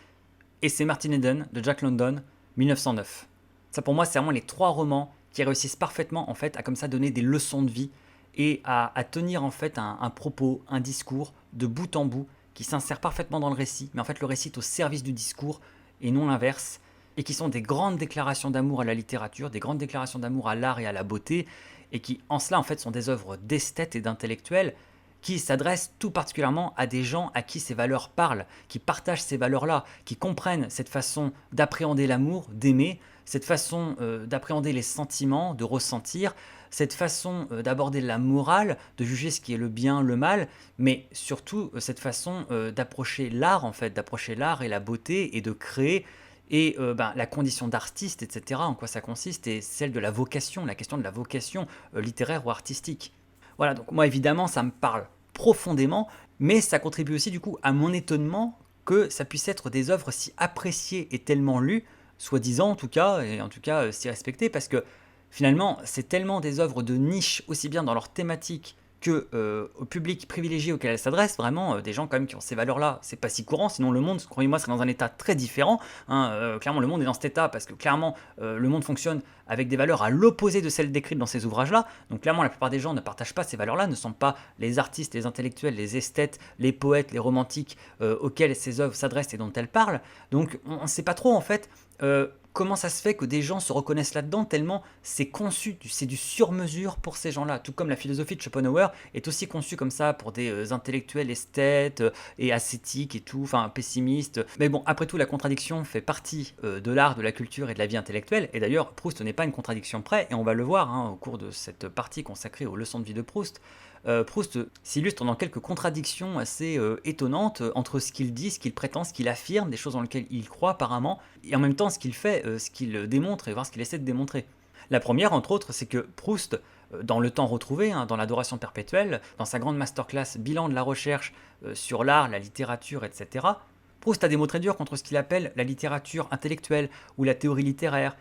Et c'est Martin Eden de Jack London, 1909. Ça, pour moi, c'est vraiment les trois romans qui réussissent parfaitement en fait à comme ça donner des leçons de vie et à tenir en fait un propos, un discours de bout en bout qui s'insère parfaitement dans le récit, mais en fait le récit est au service du discours et non l'inverse, et qui sont des grandes déclarations d'amour à la littérature, des grandes déclarations d'amour à l'art et à la beauté, et qui en cela en fait sont des œuvres d'esthètes et d'intellectuels qui s'adressent tout particulièrement à des gens à qui ces valeurs parlent, qui partagent ces valeurs-là, qui comprennent cette façon d'appréhender l'amour, d'aimer, cette façon d'appréhender les sentiments, de ressentir, cette façon d'aborder la morale, de juger ce qui est le bien, le mal, mais surtout cette façon d'approcher l'art en fait, d'approcher l'art et la beauté et de créer. Et la condition d'artiste, etc., en quoi ça consiste, et celle de la vocation, la question de la vocation littéraire ou artistique. Voilà, donc moi évidemment ça me parle profondément, mais ça contribue aussi du coup à mon étonnement que ça puisse être des œuvres si appréciées et tellement lues, soi-disant en tout cas, et en tout cas si respectées, parce que finalement c'est tellement des œuvres de niche, aussi bien dans leur thématique que au public privilégié auquel elles s'adressent, vraiment des gens quand même qui ont ces valeurs-là, c'est pas si courant, sinon le monde, croyez-moi, serait dans un état très différent, hein. Clairement le monde est dans cet état parce que clairement le monde fonctionne avec des valeurs à l'opposé de celles décrites dans ces ouvrages-là, donc clairement la plupart des gens ne partagent pas ces valeurs-là, ne sont pas les artistes, les intellectuels, les esthètes, les poètes, les romantiques auxquels ces œuvres s'adressent et dont elles parlent, donc on ne sait pas trop en fait comment ça se fait que des gens se reconnaissent là-dedans tellement c'est conçu, c'est du sur-mesure pour ces gens-là. Tout comme la philosophie de Schopenhauer est aussi conçue comme ça pour des intellectuels esthètes et ascétiques et tout, enfin pessimistes. Mais bon, après tout, la contradiction fait partie de l'art, de la culture et de la vie intellectuelle. Et d'ailleurs, Proust n'est pas une contradiction près, et on va le voir au cours de cette partie consacrée aux leçons de vie de Proust. Proust s'illustre dans quelques contradictions assez étonnantes entre ce qu'il dit, ce qu'il prétend, ce qu'il affirme, des choses dans lesquelles il croit apparemment, et en même temps ce qu'il fait, ce qu'il démontre et voir ce qu'il essaie de démontrer. La première, entre autres, c'est que Proust, dans Le Temps retrouvé, dans l'Adoration perpétuelle, dans sa grande masterclass Bilan de la recherche sur l'art, la littérature, etc., Proust a des mots très durs contre ce qu'il appelle la littérature intellectuelle ou la théorie littéraire,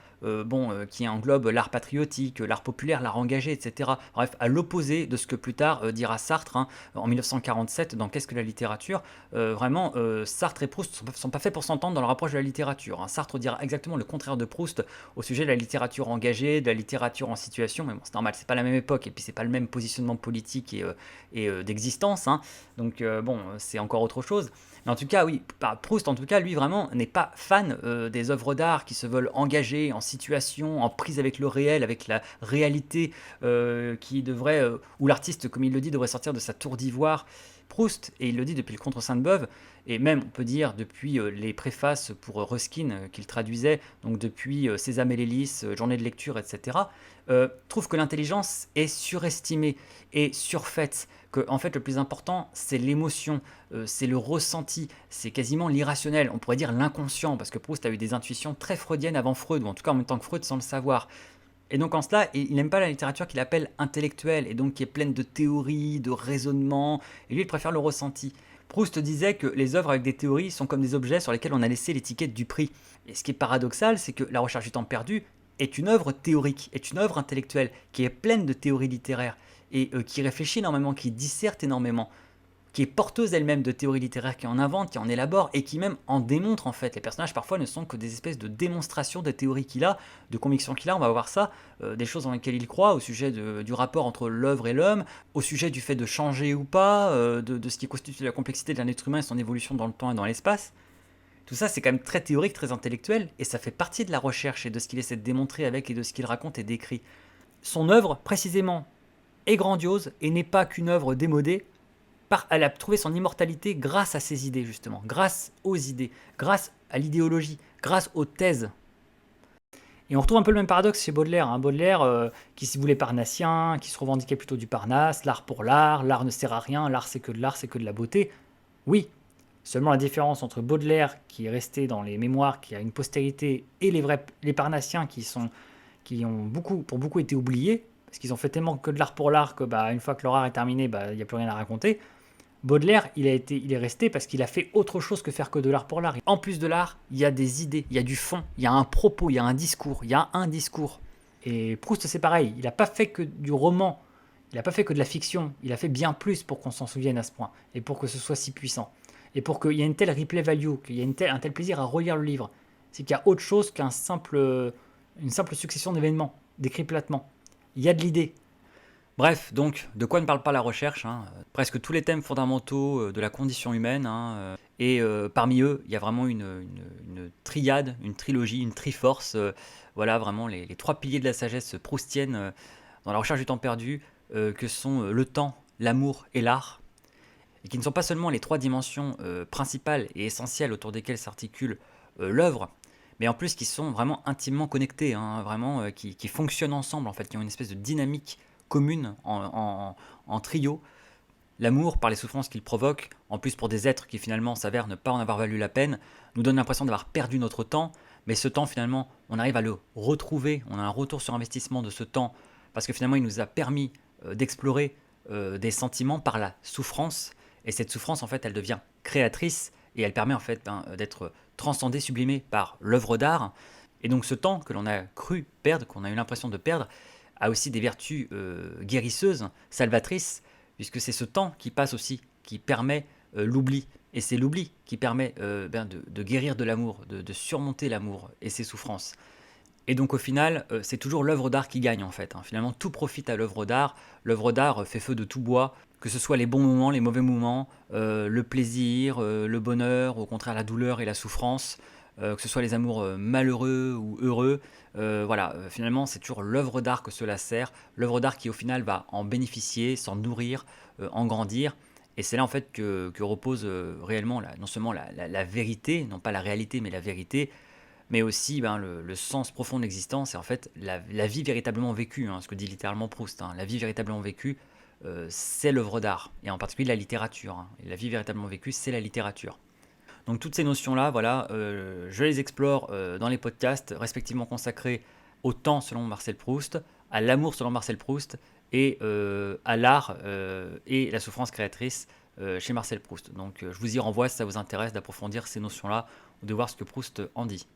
qui englobe l'art patriotique, l'art populaire, l'art engagé, etc. Bref, à l'opposé de ce que plus tard dira Sartre en 1947 dans Qu'est-ce que la littérature. Vraiment, Sartre et Proust ne sont pas faits pour s'entendre dans leur approche de la littérature. Sartre dira exactement le contraire de Proust au sujet de la littérature engagée, de la littérature en situation, mais bon, c'est normal, c'est pas la même époque et puis c'est pas le même positionnement politique et d'existence. Donc c'est encore autre chose. Mais en tout cas, oui, Proust, en tout cas, lui, vraiment, n'est pas fan des œuvres d'art qui se veulent engagées, en situation, en prise avec le réel, avec la réalité qui devrait, où l'artiste, comme il le dit, devrait sortir de sa tour d'ivoire Proust, et il le dit depuis le Contre Sainte-Beuve, et même on peut dire depuis les préfaces pour Ruskin qu'il traduisait, donc depuis Sésame et l'hélice, Journée de lecture, etc., trouve que l'intelligence est surestimée et surfaite, que en fait le plus important c'est l'émotion, c'est le ressenti, c'est quasiment l'irrationnel, on pourrait dire l'inconscient, parce que Proust a eu des intuitions très freudiennes avant Freud, ou en tout cas en même temps que Freud sans le savoir. Et donc en cela, il n'aime pas la littérature qu'il appelle intellectuelle, et donc qui est pleine de théories, de raisonnements, et lui il préfère le ressenti. Proust disait que les œuvres avec des théories sont comme des objets sur lesquels on a laissé l'étiquette du prix. Et ce qui est paradoxal, c'est que La Recherche du temps perdu est une œuvre théorique, est une œuvre intellectuelle, qui est pleine de théories littéraires, et qui réfléchit énormément, qui disserte énormément, qui est porteuse elle-même de théories littéraires, qui en invente, qui en élabore et qui même en démontre en fait. Les personnages parfois ne sont que des espèces de démonstrations des théories qu'il a, de convictions qu'il a, on va voir ça, des choses dans lesquelles il croit, au sujet du rapport entre l'œuvre et l'homme, au sujet du fait de changer ou pas, de ce qui constitue la complexité d'un être humain et son évolution dans le temps et dans l'espace. Tout ça c'est quand même très théorique, très intellectuel, et ça fait partie de la recherche et de ce qu'il essaie de démontrer avec et de ce qu'il raconte et décrit. Son œuvre, précisément, est grandiose et n'est pas qu'une œuvre démodée. Elle a trouvé son immortalité grâce à ses idées, justement, grâce aux idées, grâce à l'idéologie, grâce aux thèses. Et on retrouve un peu le même paradoxe chez Baudelaire. Baudelaire, qui se voulait parnassien, qui se revendiquait plutôt du Parnasse, l'art pour l'art ne sert à rien, l'art c'est que de l'art, c'est que de la beauté. Oui, seulement la différence entre Baudelaire, qui est resté dans les mémoires, qui a une postérité, et les Parnassiens qui ont pour beaucoup été oubliés, parce qu'ils ont fait tellement que de l'art pour l'art que une fois que leur art est terminé, il n'y a plus rien à raconter. Baudelaire, il est resté parce qu'il a fait autre chose que faire que de l'art pour l'art. En plus de l'art, il y a des idées, il y a du fond, il y a un propos, il y a un discours, il y a un discours. Et Proust, c'est pareil, il n'a pas fait que du roman, il n'a pas fait que de la fiction, il a fait bien plus pour qu'on s'en souvienne à ce point, et pour que ce soit si puissant. Et pour qu'il y ait une telle replay value, qu'il y ait un tel plaisir à relire le livre. C'est qu'il y a autre chose qu'une simple succession d'événements, décrits platement. Il y a de l'idée. Bref, donc, de quoi ne parle pas la recherche, presque tous les thèmes fondamentaux de la condition humaine, et parmi eux, il y a vraiment une triade, une trilogie, une triforce, voilà vraiment les trois piliers de la sagesse proustienne dans la recherche du temps perdu, que sont le temps, l'amour et l'art, et qui ne sont pas seulement les trois dimensions principales et essentielles autour desquelles s'articule l'œuvre, mais en plus qui sont vraiment intimement connectés, vraiment qui fonctionnent ensemble, en fait, qui ont une espèce de dynamique commune en trio. L'amour, par les souffrances qu'il provoque, en plus pour des êtres qui finalement s'avèrent ne pas en avoir valu la peine, nous donne l'impression d'avoir perdu notre temps, mais ce temps finalement, on arrive à le retrouver, on a un retour sur investissement de ce temps, parce que finalement il nous a permis d'explorer des sentiments par la souffrance, et cette souffrance en fait elle devient créatrice, et elle permet en fait d'être transcendée, sublimée par l'œuvre d'art, et donc ce temps que l'on a cru perdre, qu'on a eu l'impression de perdre, a aussi des vertus guérisseuses, salvatrices, puisque c'est ce temps qui passe aussi, qui permet l'oubli. Et c'est l'oubli qui permet de guérir de l'amour, de surmonter l'amour et ses souffrances. Et donc au final, c'est toujours l'œuvre d'art qui gagne en fait. Finalement, tout profite à l'œuvre d'art. L'œuvre d'art fait feu de tout bois, que ce soit les bons moments, les mauvais moments, le plaisir, le bonheur, au contraire la douleur et la souffrance, que ce soit les amours malheureux ou heureux. Voilà, finalement, c'est toujours l'œuvre d'art que cela sert. L'œuvre d'art qui au final va en bénéficier, s'en nourrir, en grandir. Et c'est là en fait que repose réellement non seulement la vérité, non pas la réalité, mais la vérité, mais aussi le sens profond de l'existence et en fait la vie véritablement vécue, ce que dit littéralement Proust. La vie véritablement vécue, c'est l'œuvre d'art, et en particulier la littérature. Et la vie véritablement vécue, c'est la littérature. Donc toutes ces notions-là, voilà, je les explore dans les podcasts respectivement consacrés au temps selon Marcel Proust, à l'amour selon Marcel Proust, et à l'art et la souffrance créatrice chez Marcel Proust. Donc je vous y renvoie si ça vous intéresse d'approfondir ces notions-là ou de voir ce que Proust en dit.